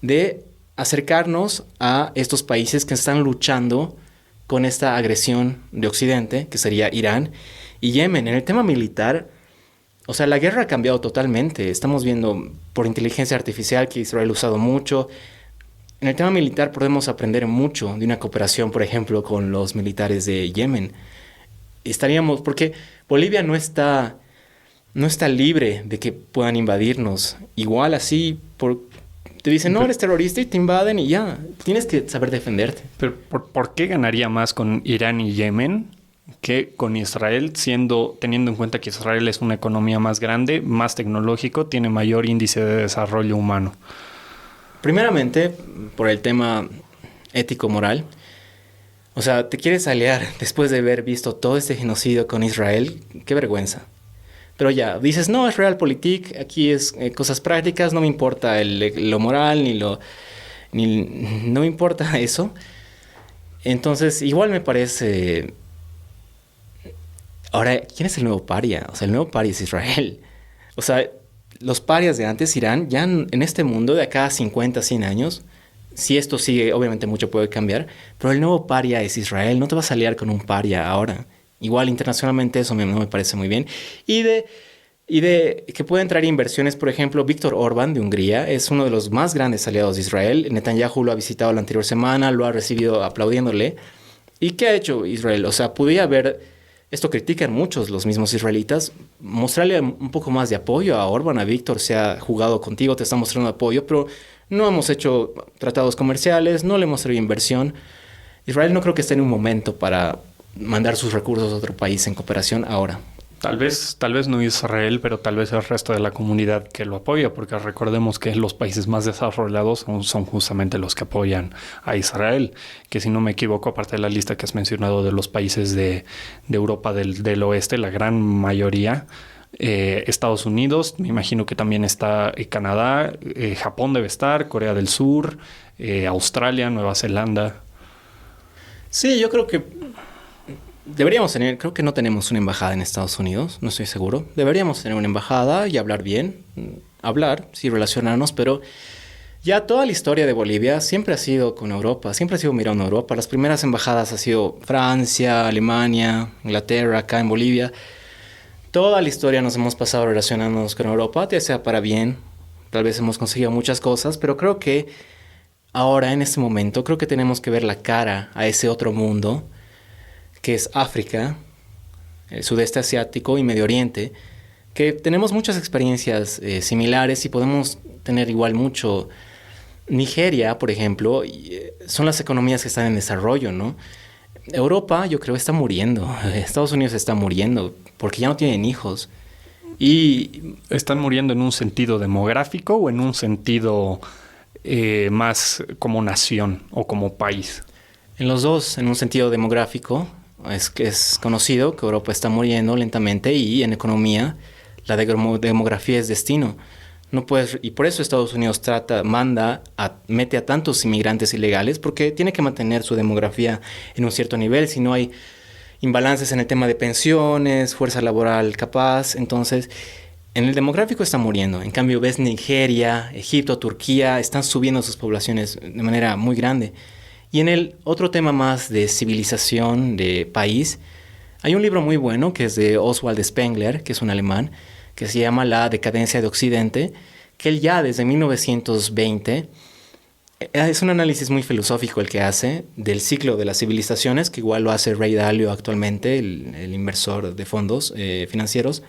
de acercarnos a estos países que están luchando con esta agresión de Occidente, que sería Irán y Yemen. En el tema militar, O sea, la guerra ha cambiado totalmente. Estamos viendo por inteligencia artificial que Israel ha usado mucho. En el tema militar podemos aprender mucho de una cooperación, por ejemplo, con los militares de Yemen. Estaríamos, porque Bolivia no está libre de que puedan invadirnos. Igual así, te dicen, no, eres terrorista y te invaden y ya. Tienes que saber defenderte. Pero ¿por qué ganaría más con Irán y Yemen que con Israel, teniendo en cuenta que Israel es una economía más grande, más tecnológico, tiene mayor índice de desarrollo humano? Primeramente, por el tema ético-moral. O sea, te quieres aliar después de haber visto todo este genocidio con Israel. Qué vergüenza. Pero ya, dices, no, es realpolitik, aquí es cosas prácticas, no me importa lo moral no me importa eso. Entonces, igual me parece... Ahora, ¿quién es el nuevo paria? O sea, el nuevo paria es Israel. O sea, los parias de antes, Irán, ya en este mundo de acá a 50, 100 años, si esto sigue, obviamente mucho puede cambiar, pero el nuevo paria es Israel. No te vas a liar con un paria ahora. Igual internacionalmente eso no me parece muy bien. Y de que pueden traer inversiones, por ejemplo, Víctor Orbán de Hungría es uno de los más grandes aliados de Israel. Netanyahu lo ha visitado la anterior semana, lo ha recibido aplaudiéndole. ¿Y qué ha hecho Israel? O sea, podía haber... Esto critican muchos los mismos israelitas. Mostrarle un poco más de apoyo a Orbán, a Víctor, se ha jugado contigo, te está mostrando apoyo, pero no hemos hecho tratados comerciales, no le hemos traído inversión. Israel no creo que esté en un momento para mandar sus recursos a otro país en cooperación ahora. Tal vez no Israel, pero tal vez el resto de la comunidad que lo apoya, porque recordemos que los países más desarrollados son justamente los que apoyan a Israel, que si no me equivoco, aparte de la lista que has mencionado de los países de Europa del oeste, la gran mayoría, Estados Unidos, me imagino que también está Canadá, Japón debe estar, Corea del Sur, Australia, Nueva Zelanda. Sí, yo creo que deberíamos tener, creo que no tenemos una embajada en Estados Unidos, no estoy seguro. Deberíamos tener una embajada y hablar bien, sí, relacionarnos, pero ya toda la historia de Bolivia siempre ha sido con Europa, siempre ha sido mirando a Europa. Las primeras embajadas ha sido Francia, Alemania, Inglaterra, acá en Bolivia. Toda la historia nos hemos pasado relacionándonos con Europa, ya sea para bien, tal vez hemos conseguido muchas cosas, pero creo que ahora, en este momento, creo que tenemos que ver la cara a ese otro mundo que es África, el sudeste asiático y Medio Oriente, que tenemos muchas experiencias similares y podemos tener igual mucho. Nigeria, por ejemplo, son las economías que están en desarrollo, ¿no? Europa, yo creo, está muriendo. Estados Unidos está muriendo porque ya no tienen hijos. Y ¿están muriendo en un sentido demográfico o en un sentido más como nación o como país? En los dos, en un sentido demográfico. Es conocido que Europa está muriendo lentamente y en economía la demografía es destino. No puedes, y por eso Estados Unidos mete a tantos inmigrantes ilegales porque tiene que mantener su demografía en un cierto nivel. Si no hay imbalances en el tema de pensiones, fuerza laboral capaz, entonces en el demográfico está muriendo. En cambio ves Nigeria, Egipto, Turquía, están subiendo sus poblaciones de manera muy grande. Y en el otro tema más de civilización, de país, hay un libro muy bueno que es de Oswald Spengler, que es un alemán, que se llama La decadencia de Occidente, que él ya desde 1920, es un análisis muy filosófico el que hace del ciclo de las civilizaciones, que igual lo hace Ray Dalio actualmente, el inversor de fondos financieros.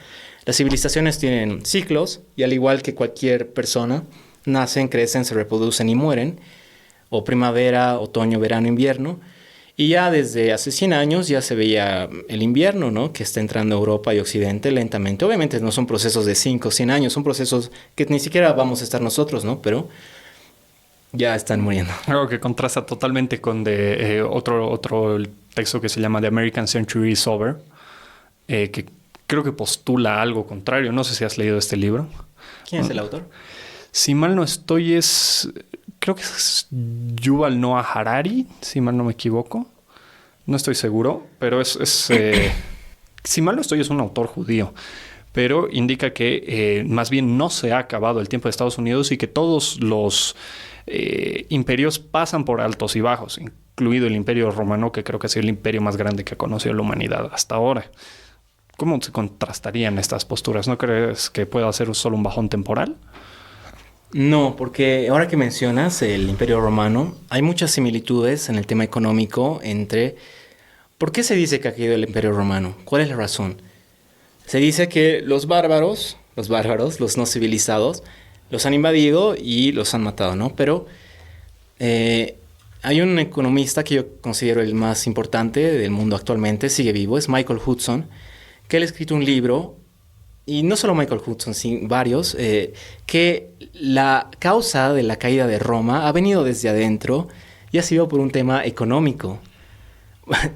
Las civilizaciones tienen ciclos y al igual que cualquier persona, nacen, crecen, se reproducen y mueren, o primavera, otoño, verano, invierno. Y ya desde hace 100 años ya se veía el invierno, ¿no? Que está entrando a Europa y Occidente lentamente. Obviamente no son procesos de 5 o 100 años, son procesos que ni siquiera vamos a estar nosotros, ¿no? Pero ya están muriendo. Algo que contrasta totalmente con otro texto que se llama The American Century is Over, que creo que postula algo contrario. No sé si has leído este libro. ¿Quién es el autor? Si mal no estoy, creo que es Yuval Noah Harari, si mal no me equivoco. No estoy seguro, pero si mal no estoy, es un autor judío. Pero indica que más bien no se ha acabado el tiempo de Estados Unidos y que todos los imperios pasan por altos y bajos, incluido el Imperio Romano, que creo que ha sido el imperio más grande que ha conocido la humanidad hasta ahora. ¿Cómo se contrastarían estas posturas? ¿No crees que pueda ser solo un bajón temporal? No, porque ahora que mencionas el Imperio Romano, hay muchas similitudes en el tema económico entre... ¿Por qué se dice que ha caído el Imperio Romano? ¿Cuál es la razón? Se dice que los bárbaros, los no civilizados, los han invadido y los han matado, ¿no? Pero hay un economista que yo considero el más importante del mundo actualmente, sigue vivo, es Michael Hudson, que él ha escrito un libro, y no solo Michael Hudson, sino varios, que la causa de la caída de Roma ha venido desde adentro y ha sido por un tema económico.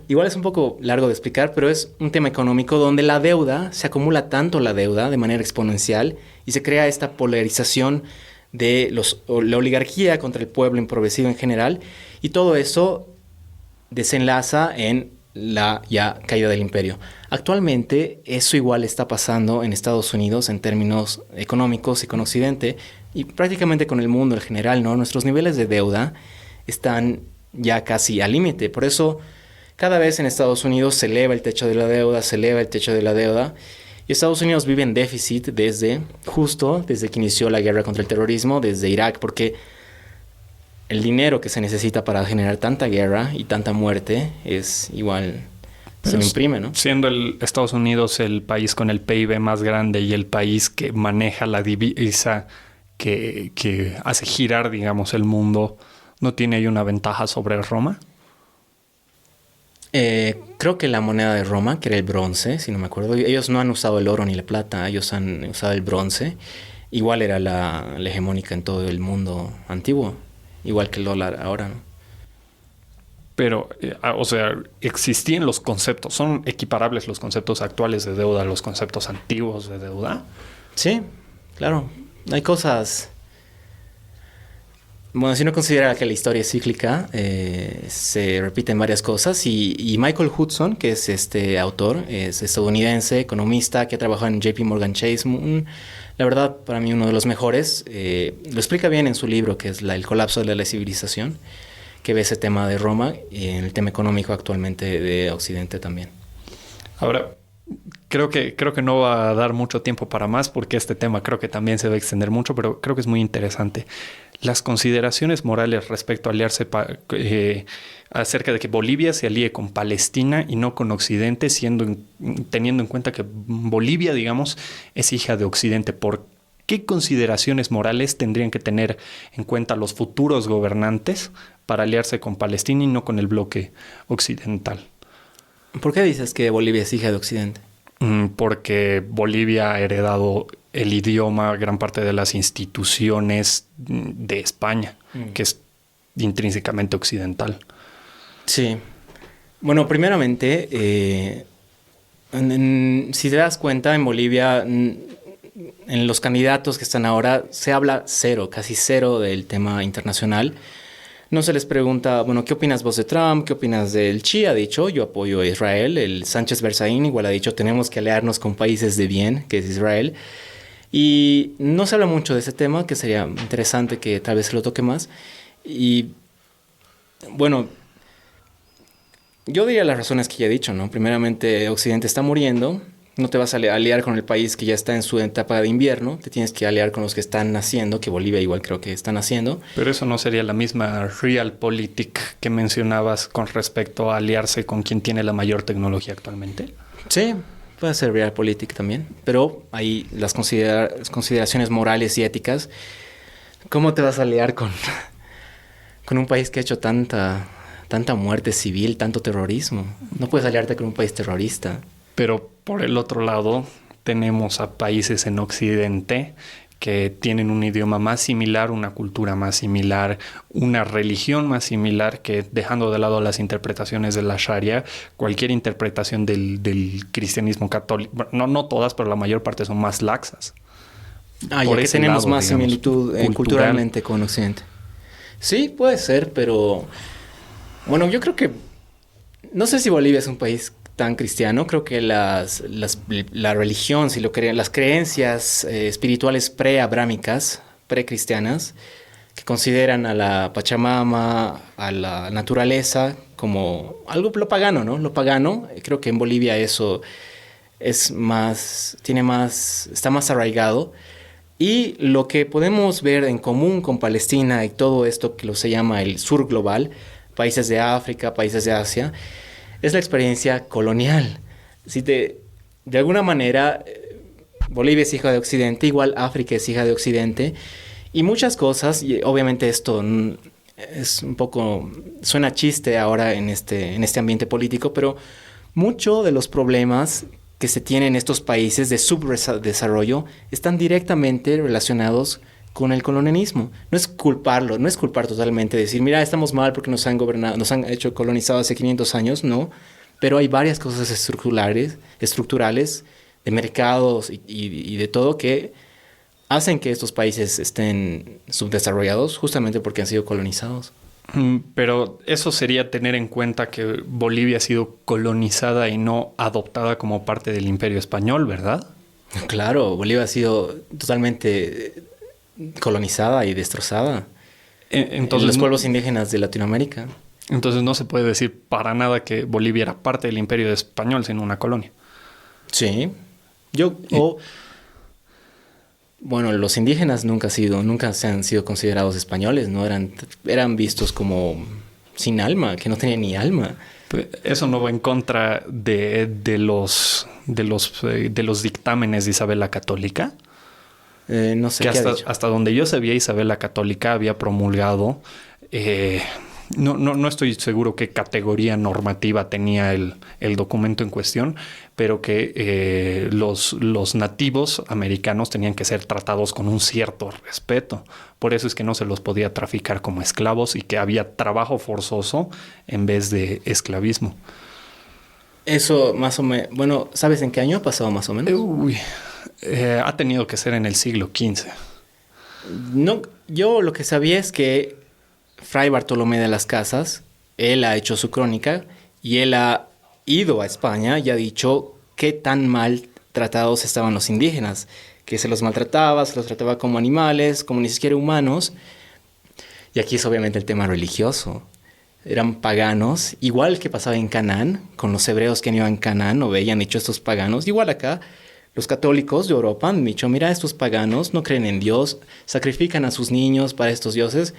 Igual es un poco largo de explicar, pero es un tema económico donde la deuda, se acumula tanto la deuda de manera exponencial y se crea esta polarización de la oligarquía contra el pueblo empobrecido en general, y todo eso desenlaza en la ya caída del imperio. Actualmente eso igual está pasando en Estados Unidos en términos económicos y con Occidente y prácticamente con el mundo en general, ¿no? Nuestros niveles de deuda están ya casi al límite. Por eso cada vez en Estados Unidos se eleva el techo de la deuda, y Estados Unidos vive en déficit desde que inició la guerra contra el terrorismo, desde Irak, porque el dinero que se necesita para generar tanta guerra y tanta muerte es igual, se lo imprime, ¿no? Siendo Estados Unidos el país con el PIB más grande y el país que maneja la divisa que hace girar, digamos, el mundo, ¿no tiene ahí una ventaja sobre Roma? Creo que la moneda de Roma, que era el bronce, si no me acuerdo, ellos no han usado el oro ni la plata, ellos han usado el bronce. Igual era la hegemónica en todo el mundo antiguo, igual que el dólar ahora, ¿no? Pero, o sea, existían los conceptos, ¿son equiparables los conceptos actuales de deuda a los conceptos antiguos de deuda? Sí, claro. Hay cosas... Bueno, si uno considera que la historia es cíclica, se repiten varias cosas, y Michael Hudson, que es este autor, es estadounidense, economista, que ha trabajado en JP Morgan Chase, la verdad, para mí uno de los mejores, lo explica bien en su libro, que es El colapso de la civilización, que ve ese tema de Roma y en el tema económico actualmente de Occidente también. Ahora, creo que no va a dar mucho tiempo para más, porque este tema creo que también se va a extender mucho, pero creo que es muy interesante. Las consideraciones morales respecto a aliarse acerca de que Bolivia se alíe con Palestina y no con Occidente, teniendo en cuenta que Bolivia, digamos, es hija de Occidente. ¿Por qué consideraciones morales tendrían que tener en cuenta los futuros gobernantes para aliarse con Palestina y no con el bloque occidental? ¿Por qué dices que Bolivia es hija de Occidente? Porque Bolivia ha heredado el idioma, gran parte de las instituciones de España, que es intrínsecamente occidental. Sí. Bueno, primeramente, si te das cuenta, en Bolivia, en los candidatos que están ahora, se habla casi cero del tema internacional. No se les pregunta, bueno, ¿qué opinas vos de Trump? ¿Qué opinas del Xi? Ha dicho, yo apoyo a Israel. El Sánchez Berzaín igual ha dicho, tenemos que aliarnos con países de bien, que es Israel. Y no se habla mucho de ese tema, que sería interesante que tal vez se lo toque más. Y bueno, yo diría las razones que ya he dicho, ¿no? Primeramente, Occidente está muriendo. No te vas a aliar con el país que ya está en su etapa de invierno. Te tienes que aliar con los que están naciendo, que Bolivia igual creo que están naciendo. Pero eso no sería la misma realpolitik que mencionabas con respecto a aliarse con quien tiene la mayor tecnología actualmente. Sí, puede ser realpolitik también. Pero hay las consideraciones morales y éticas. ¿Cómo te vas a aliar con un país que ha hecho tanta muerte civil, tanto terrorismo? No puedes aliarte con un país terrorista. Pero por el otro lado, tenemos a países en Occidente que tienen un idioma más similar, una cultura más similar, una religión más similar, que dejando de lado las interpretaciones de la Sharia, cualquier interpretación del cristianismo católico, no todas, pero la mayor parte son más laxas. Ya que tenemos más similitud culturalmente con Occidente. Sí, puede ser, pero bueno, yo creo que no sé si Bolivia es un país tan cristiano. Creo que la religión, las creencias espirituales pre-abrámicas, pre-cristianas, que consideran a la Pachamama, a la naturaleza, como algo lo pagano, ¿no? Lo pagano, creo que en Bolivia eso está más arraigado. Y lo que podemos ver en común con Palestina y todo esto que se llama el sur global, países de África, países de Asia, es la experiencia colonial. De alguna manera, Bolivia es hija de Occidente, igual África es hija de Occidente, y muchas cosas, y obviamente esto es un poco, suena chiste ahora en este ambiente político, pero muchos de los problemas que se tienen en estos países de subdesarrollo están directamente relacionados con el colonialismo. No es culparlo, no es culpar totalmente, decir, mira, estamos mal porque nos han gobernado, nos han hecho colonizado hace 500 años, no. Pero hay varias cosas estructurales de mercados y de todo que hacen que estos países estén subdesarrollados justamente porque han sido colonizados. Pero eso sería tener en cuenta que Bolivia ha sido colonizada y no adoptada como parte del Imperio Español, ¿verdad? Claro, Bolivia ha sido totalmente colonizada y destrozada. Entonces, los pueblos indígenas de Latinoamérica. Entonces no se puede decir para nada que Bolivia era parte del Imperio Español, sino una colonia. Sí. Bueno, los indígenas nunca se han sido considerados españoles, ¿no? Eran vistos como sin alma, que no tenían ni alma. Eso no va en contra de los dictámenes de Isabel la Católica. No sé que qué ha dicho. hasta donde yo sabía, Isabel la Católica había promulgado... No estoy seguro qué categoría normativa tenía el documento en cuestión, pero que los nativos americanos tenían que ser tratados con un cierto respeto. Por eso es que no se los podía traficar como esclavos y que había trabajo forzoso en vez de esclavismo. Eso más o menos... Bueno, ¿sabes en qué año ha pasado más o menos? Ha tenido que ser en el siglo XV. No, yo lo que sabía es que Fray Bartolomé de las Casas, él ha hecho su crónica y él ha ido a España y ha dicho qué tan mal tratados estaban los indígenas, que se los maltrataba, se los trataba como animales, como ni siquiera humanos. Y aquí es obviamente el tema religioso. Eran paganos, igual que pasaba en Canaán, con los hebreos que han ido en Canaán o veían hecho estos paganos. Igual acá, los católicos de Europa han dicho, mira, estos paganos no creen en Dios, sacrifican a sus niños para estos dioses.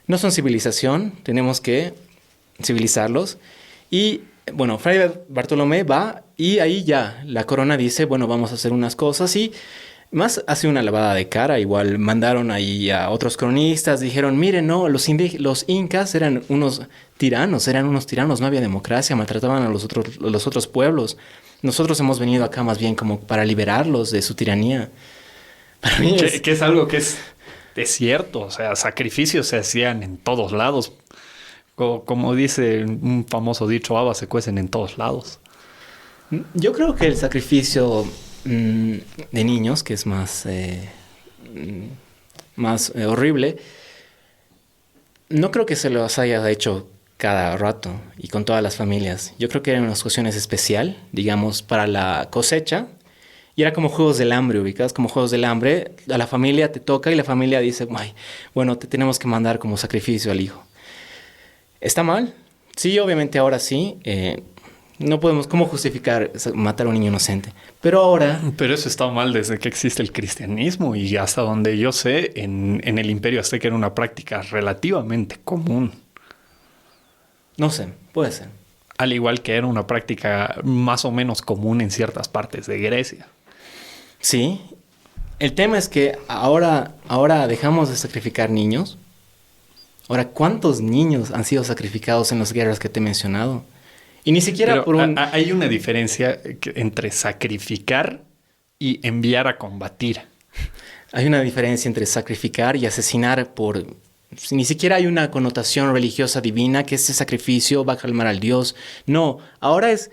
No son civilización, tenemos que civilizarlos. Y bueno, Fray Bartolomé va y ahí ya la corona dice, bueno, vamos a hacer unas cosas y más hace una lavada de cara. Igual mandaron ahí a otros cronistas, dijeron, miren, no, los incas eran unos tiranos, no había democracia, maltrataban a los otros pueblos. Nosotros hemos venido acá más bien como para liberarlos de su tiranía. Para mí que es algo que es cierto, o sea, sacrificios se hacían en todos lados. Como dice un famoso dicho, habas se cuecen en todos lados. Yo creo que el sacrificio de niños, que es más horrible, no creo que se los haya hecho cada rato y con todas las familias. Yo creo que eran unas cuestiones especial, digamos, para la cosecha. Y era como juegos del hambre, ubicas, como juegos del hambre. A la familia te toca y la familia dice, ay, bueno, te tenemos que mandar como sacrificio al hijo. ¿Está mal? Sí, obviamente ahora sí. No podemos, ¿cómo justificar matar a un niño inocente? Pero ahora... Pero eso está mal desde que existe el cristianismo y hasta donde yo sé, en el Imperio Azteca era una práctica relativamente común. No sé, puede ser. Al igual que era una práctica más o menos común en ciertas partes de Grecia. Sí. El tema es que ahora dejamos de sacrificar niños. Ahora, ¿cuántos niños han sido sacrificados en las guerras que te he mencionado? Y ni siquiera pero hay una diferencia entre sacrificar y enviar a combatir. Hay una diferencia entre sacrificar y asesinar por... Ni siquiera hay una connotación religiosa divina que ese sacrificio va a calmar al Dios. No, ahora es...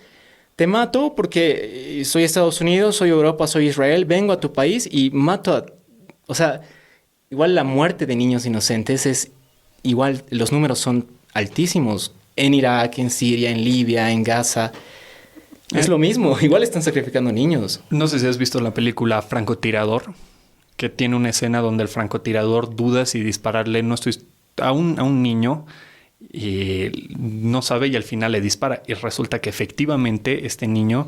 Te mato porque soy Estados Unidos, soy Europa, soy Israel, vengo a tu país y mato a... O sea, igual la muerte de niños inocentes es... Igual los números son altísimos. En Irak, en Siria, en Libia, en Gaza. Es lo mismo. Igual están sacrificando niños. No sé si has visto la película Francotirador, que tiene una escena donde el francotirador duda si dispararle a un niño y no sabe y al final le dispara. Y resulta que efectivamente este niño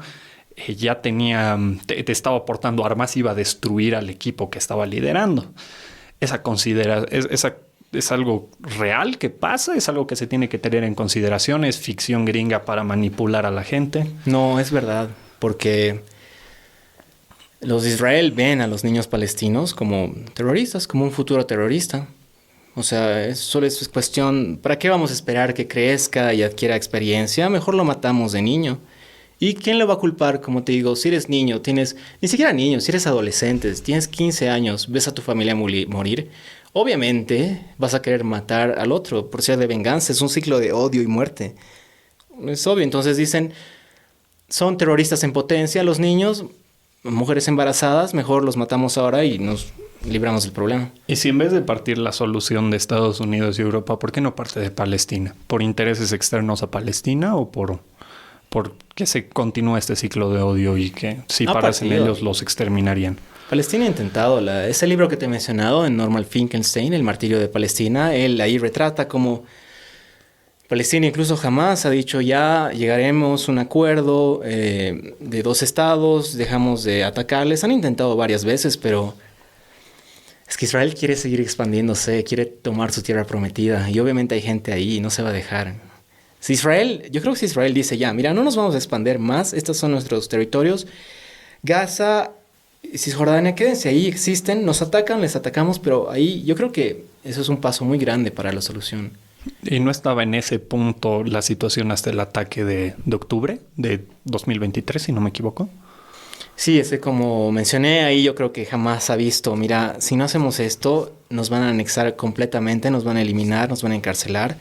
ya tenía, te estaba aportando armas, iba a destruir al equipo que estaba liderando. ¿Es algo real que pasa? ¿Es algo que se tiene que tener en consideración? ¿Es ficción gringa para manipular a la gente? No, es verdad, porque los de Israel ven a los niños palestinos como terroristas, como un futuro terrorista. O sea, solo es cuestión, ¿para qué vamos a esperar que crezca y adquiera experiencia? Mejor lo matamos de niño. ¿Y quién le va a culpar? Como te digo, si eres niño, ni siquiera niño, si eres adolescente, tienes 15 años, ves a tu familia morir, obviamente vas a querer matar al otro por ser de venganza. Es un ciclo de odio y muerte. Es obvio. Entonces dicen, son terroristas en potencia los niños, mujeres embarazadas, mejor los matamos ahora y nos libramos del problema. Y si en vez de partir la solución de Estados Unidos y Europa, ¿por qué no parte de Palestina? ¿Por intereses externos a Palestina o por que se continúa este ciclo de odio y que si parasen ellos los exterminarían? Palestina ha intentado, ese libro que te he mencionado, en Norman Finkelstein, El martirio de Palestina, él ahí retrata cómo Palestina incluso jamás ha dicho ya llegaremos a un acuerdo de 2 estados, dejamos de atacarles. Han intentado varias veces, pero es que Israel quiere seguir expandiéndose, quiere tomar su tierra prometida y obviamente hay gente ahí y no se va a dejar. Yo creo que si Israel dice ya, mira, no nos vamos a expandir más, estos son nuestros territorios, Gaza, Cisjordania, quédense ahí, existen, nos atacan, les atacamos, pero ahí yo creo que eso es un paso muy grande para la solución. ¿Y no estaba en ese punto la situación hasta el ataque de octubre de 2023, si no me equivoco? Sí, como mencioné ahí, yo creo que jamás ha visto, mira, si no hacemos esto, nos van a anexar completamente, nos van a eliminar, nos van a encarcelar.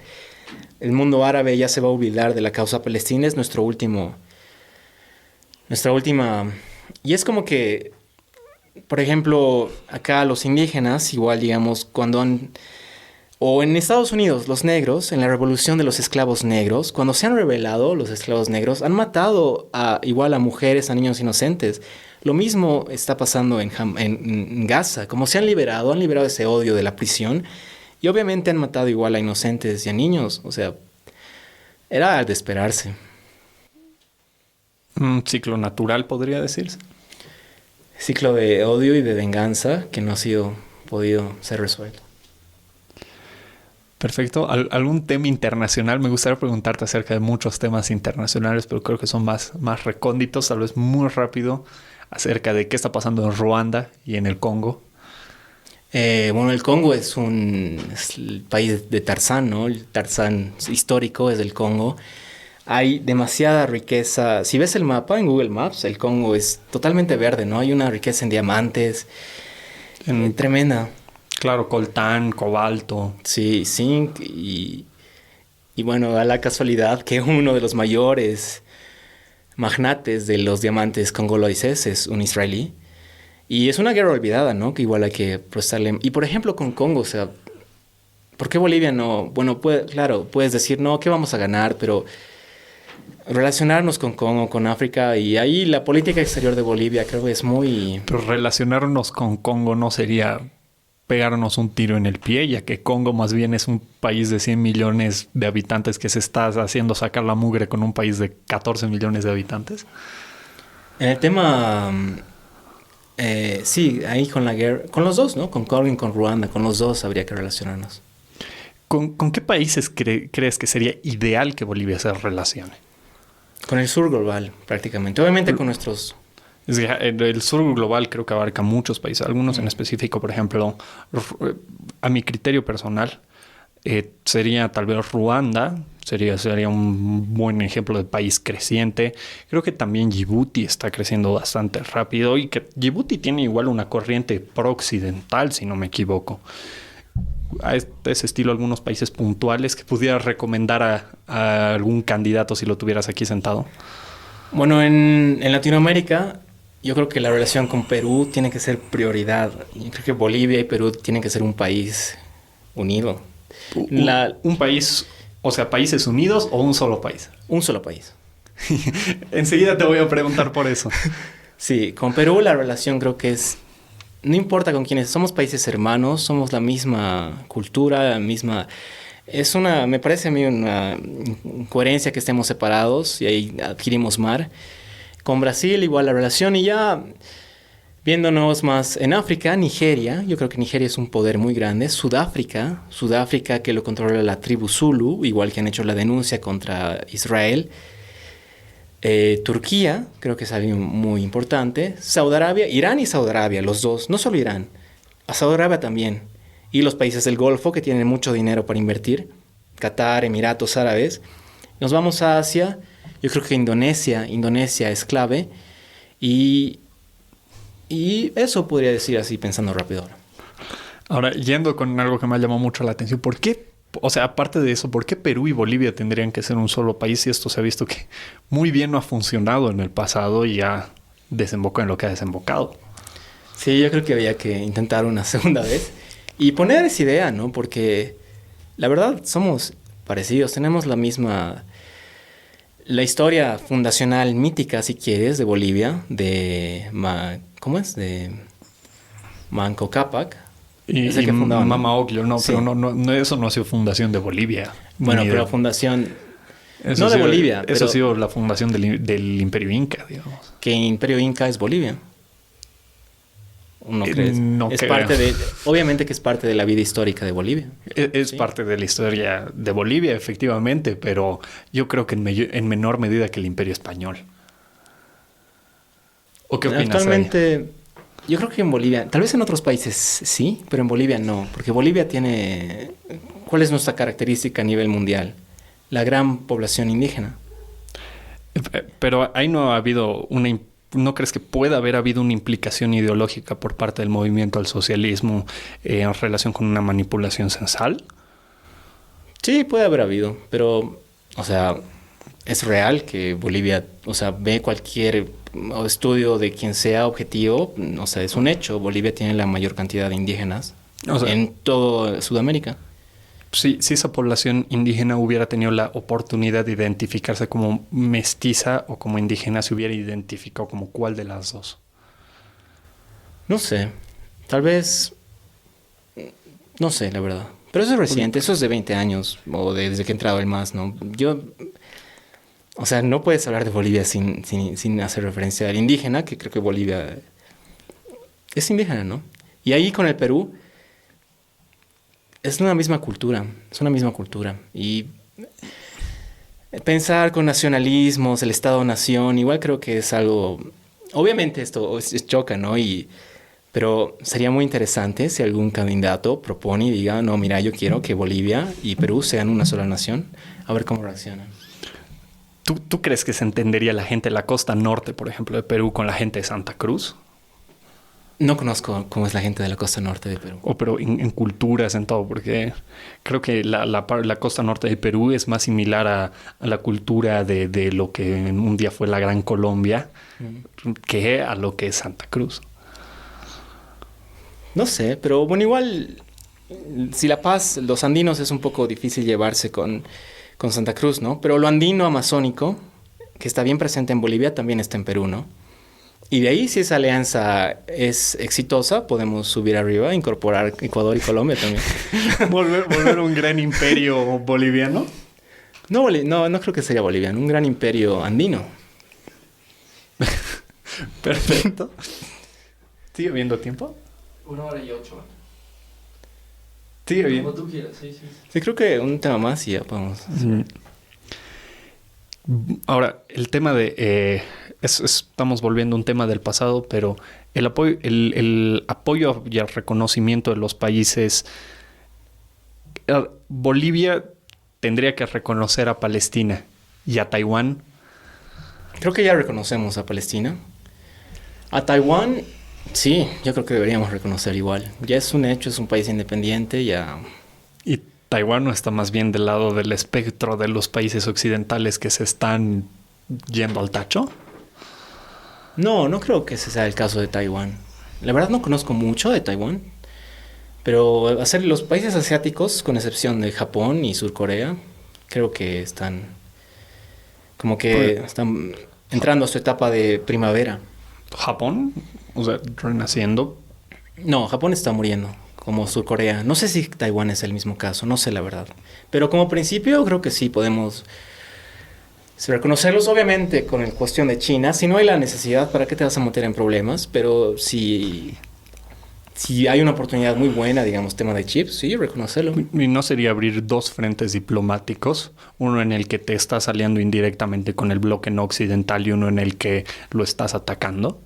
El mundo árabe ya se va a olvidar de la causa palestina, es nuestra última... Y es como que, por ejemplo, acá los indígenas, igual digamos, o en Estados Unidos, los negros, en la revolución de los esclavos negros, cuando se han rebelado los esclavos negros, han matado igual a mujeres, a niños inocentes. Lo mismo está pasando en Gaza. Como se han liberado ese odio de la prisión y obviamente han matado igual a inocentes y a niños. O sea, era de esperarse. Un ciclo natural, podría decirse. Ciclo de odio y de venganza que no ha podido ser resuelto. Perfecto. ¿Algún tema internacional? Me gustaría preguntarte acerca de muchos temas internacionales, pero creo que son más recónditos, tal vez muy rápido, acerca de qué está pasando en Ruanda y en el Congo. Bueno, el Congo es el país de Tarzán, ¿no? El Tarzán histórico es del Congo. Hay demasiada riqueza. Si ves el mapa en Google Maps, el Congo es totalmente verde, ¿no? Hay una riqueza en diamantes tremenda. Claro, coltán, cobalto. Sí, zinc y bueno, da la casualidad que uno de los mayores magnates de los diamantes congoloises es un israelí. Y es una guerra olvidada, ¿no? Que igual hay que prestarle... Y por ejemplo con Congo, o sea, ¿por qué Bolivia no? Bueno, claro, puedes decir, no, ¿qué vamos a ganar? Pero relacionarnos con Congo, con África, y ahí la política exterior de Bolivia creo que es muy... Pero relacionarnos con Congo no sería pegarnos un tiro en el pie, ya que Congo más bien es un país de 100 millones de habitantes que se está haciendo sacar la mugre con un país de 14 millones de habitantes. En el tema... sí, ahí con la guerra, con los dos, ¿no? Con Congo y con Ruanda, con los dos habría que relacionarnos. ¿Con qué países crees que sería ideal que Bolivia se relacione? Con el sur global, prácticamente. Obviamente con nuestros... El sur global creo que abarca muchos países, algunos en específico, por ejemplo, a mi criterio personal, sería tal vez Ruanda, sería un buen ejemplo de país creciente. Creo que también Djibouti está creciendo bastante rápido y que Djibouti tiene igual una corriente pro-occidental, si no me equivoco. A ese estilo, algunos países puntuales que pudieras recomendar a algún candidato si lo tuvieras aquí sentado. Bueno, en Latinoamérica, yo creo que la relación con Perú tiene que ser prioridad. Yo creo que Bolivia y Perú tienen que ser un país unido. Un país, o sea, ¿países unidos o un solo país? Un solo país. Enseguida te voy a preguntar por eso. Sí, con Perú la relación creo que es... No importa con quiénes, somos países hermanos, somos la misma cultura, la misma... Me parece a mí una incoherencia que estemos separados y ahí adquirimos mar. Con Brasil igual la relación, y ya viéndonos más en África, Nigeria, yo creo que Nigeria es un poder muy grande. Sudáfrica que lo controla la tribu Zulu, igual que han hecho la denuncia contra Israel. Turquía, creo que es algo muy importante. Saudi Arabia, Irán y Saudi Arabia, los dos, no solo Irán, a Saudi Arabia también. Y los países del Golfo que tienen mucho dinero para invertir, Qatar, Emiratos Árabes. Nos vamos a Asia, yo creo que Indonesia es clave. Y eso podría decir así, pensando rápido ahora. Ahora, yendo con algo que me ha llamado mucho la atención, ¿por qué? O sea, aparte de eso, ¿por qué Perú y Bolivia tendrían que ser un solo país? Y esto se ha visto que muy bien no ha funcionado en el pasado y ya desembocó en lo que ha desembocado. Sí, yo creo que había que intentar una segunda vez y poner esa idea, ¿no? Porque la verdad somos parecidos, tenemos la misma... La historia fundacional mítica, si quieres, de Bolivia, ¿cómo es? De Manco Cápac. Y que fundaban, Mama Ocllo, no, sí. pero no, eso no ha sido fundación de Bolivia. Bueno, pero fundación... Eso no de Bolivia, Eso pero... ha sido la fundación del Imperio Inca, digamos. Que Imperio Inca es Bolivia. ¿No crees? No es creo. parte de... Obviamente que es parte de la vida histórica de Bolivia. Es Sí. parte de la historia de Bolivia, efectivamente, pero yo creo que en menor medida que el Imperio Español. ¿O qué opinas? Actualmente, yo creo que en Bolivia, tal vez en otros países sí, pero en Bolivia no, porque Bolivia tiene... ¿Cuál es nuestra característica a nivel mundial? La gran población indígena. Pero ahí no ha habido ¿no crees que pueda haber habido una implicación ideológica por parte del movimiento al socialismo en relación con una manipulación censal? Sí, puede haber habido, pero, o sea, es real que Bolivia, o sea, ve cualquier estudio de quien sea objetivo, o sea, es un hecho. Bolivia tiene la mayor cantidad de indígenas O sea, en toda Sudamérica. si esa población indígena hubiera tenido la oportunidad de identificarse como mestiza o como indígena, se hubiera identificado como cuál de las dos. No sé, tal vez, no sé, la verdad. Pero eso es reciente, eso es de 20 años, o desde que ha entrado el MAS, ¿no? O sea, no puedes hablar de Bolivia sin hacer referencia al indígena, que creo que Bolivia es indígena, ¿no? Y ahí con el Perú, es una misma cultura, Y pensar con nacionalismos, el Estado-nación, igual creo que es algo... Obviamente esto choca, ¿no? Pero sería muy interesante si algún candidato propone y diga, no, mira, yo quiero que Bolivia y Perú sean una sola nación. A ver cómo reaccionan. ¿Tú crees que se entendería la gente de la costa norte, por ejemplo, de Perú con la gente de Santa Cruz? No conozco cómo es la gente de la costa norte de Perú. Pero en culturas, en todo, porque creo que la costa norte de Perú es más similar a la cultura de lo que en un día fue la Gran Colombia que a lo que es Santa Cruz. No sé, pero bueno, igual, si La Paz, los andinos es un poco difícil llevarse con Santa Cruz, ¿no? Pero lo andino amazónico, que está bien presente en Bolivia, también está en Perú, ¿no? Y de ahí, si esa alianza es exitosa, podemos subir arriba, incorporar Ecuador y Colombia también. ¿Volver un gran imperio boliviano? No, no creo que sería boliviano, un gran imperio andino. Perfecto. ¿Sigue habiendo tiempo? 1 hora y 8. Sigue bien. Como tú quieras, sí. Sí, creo que un tema más y ya podemos... Ahora, el tema de... estamos volviendo a un tema del pasado, pero el apoyo y el reconocimiento de los países... Bolivia tendría que reconocer a Palestina y a Taiwán. Creo que ya reconocemos a Palestina. A Taiwán, sí, yo creo que deberíamos reconocer igual. Ya es un hecho, es un país independiente, ya... Y Taiwán no está más bien del lado del espectro de los países occidentales que se están yendo al tacho. No creo que ese sea el caso de Taiwán. La verdad no conozco mucho de Taiwán. Pero los países asiáticos, con excepción de Japón y Surcorea, creo que están... Como que están entrando a su etapa de primavera. Japón, o sea, renaciendo. No, Japón está muriendo, como Surcorea. No sé si Taiwán es el mismo caso, no sé la verdad. Pero como principio creo que sí podemos reconocerlos, obviamente, con la cuestión de China. Si no hay la necesidad, ¿para qué te vas a meter en problemas? Pero si hay una oportunidad muy buena, digamos, tema de chips, sí, reconocerlo. ¿Y no sería abrir dos frentes diplomáticos? Uno en el que te estás aliando indirectamente con el bloque no occidental y uno en el que lo estás atacando.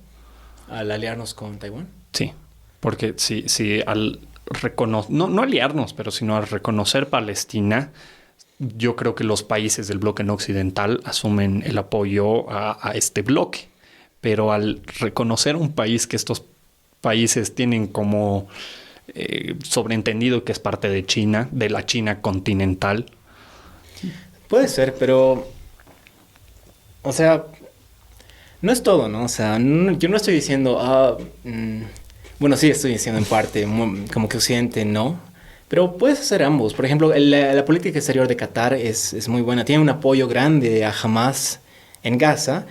¿Al aliarnos con Taiwán? Sí, porque si al reconocer, no aliarnos, pero sino al reconocer Palestina, yo creo que los países del bloque no occidental asumen el apoyo a este bloque. Pero al reconocer un país que estos países tienen como sobreentendido que es parte de China, de la China continental. Puede ser, pero... O sea, no es todo, ¿no? O sea, yo no estoy diciendo... bueno, sí estoy diciendo en parte, como que Occidente no. Pero puedes hacer ambos. Por ejemplo, la política exterior de Qatar es muy buena. Tiene un apoyo grande a Hamas en Gaza.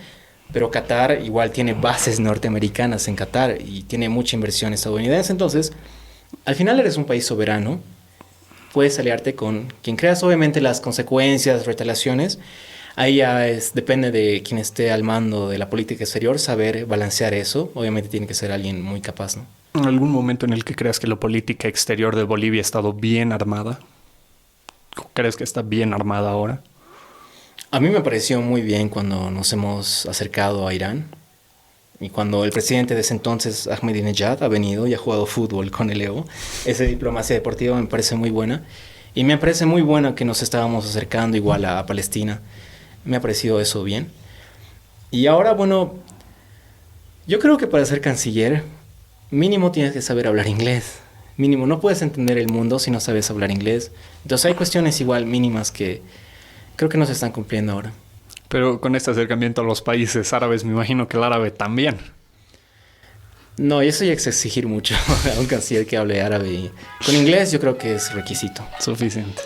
Pero Qatar igual tiene bases norteamericanas en Qatar y tiene mucha inversión estadounidense. Entonces, al final eres un país soberano. Puedes aliarte con quien creas. Obviamente las consecuencias, retaliaciones, ahí ya depende de quien esté al mando de la política exterior, saber balancear eso. Obviamente tiene que ser alguien muy capaz, ¿no? ¿En algún momento en el que creas que la política exterior de Bolivia ha estado bien armada? ¿Crees que está bien armada ahora? A mí me pareció muy bien cuando nos hemos acercado a Irán y cuando el presidente de ese entonces, Ahmadinejad, ha venido y ha jugado fútbol con el Evo. Esa diplomacia deportiva me parece muy buena y me parece muy buena que nos estábamos acercando igual a Palestina. Me ha parecido eso bien. Y ahora, bueno, yo creo que para ser canciller, mínimo tienes que saber hablar inglés. Mínimo, no puedes entender el mundo si no sabes hablar inglés. Entonces hay cuestiones igual mínimas que... creo que no se están cumpliendo ahora. Pero con este acercamiento a los países árabes, me imagino que el árabe también. No, eso ya es exigir mucho a un canciller que hable árabe. Con inglés yo creo que es requisito. Suficiente.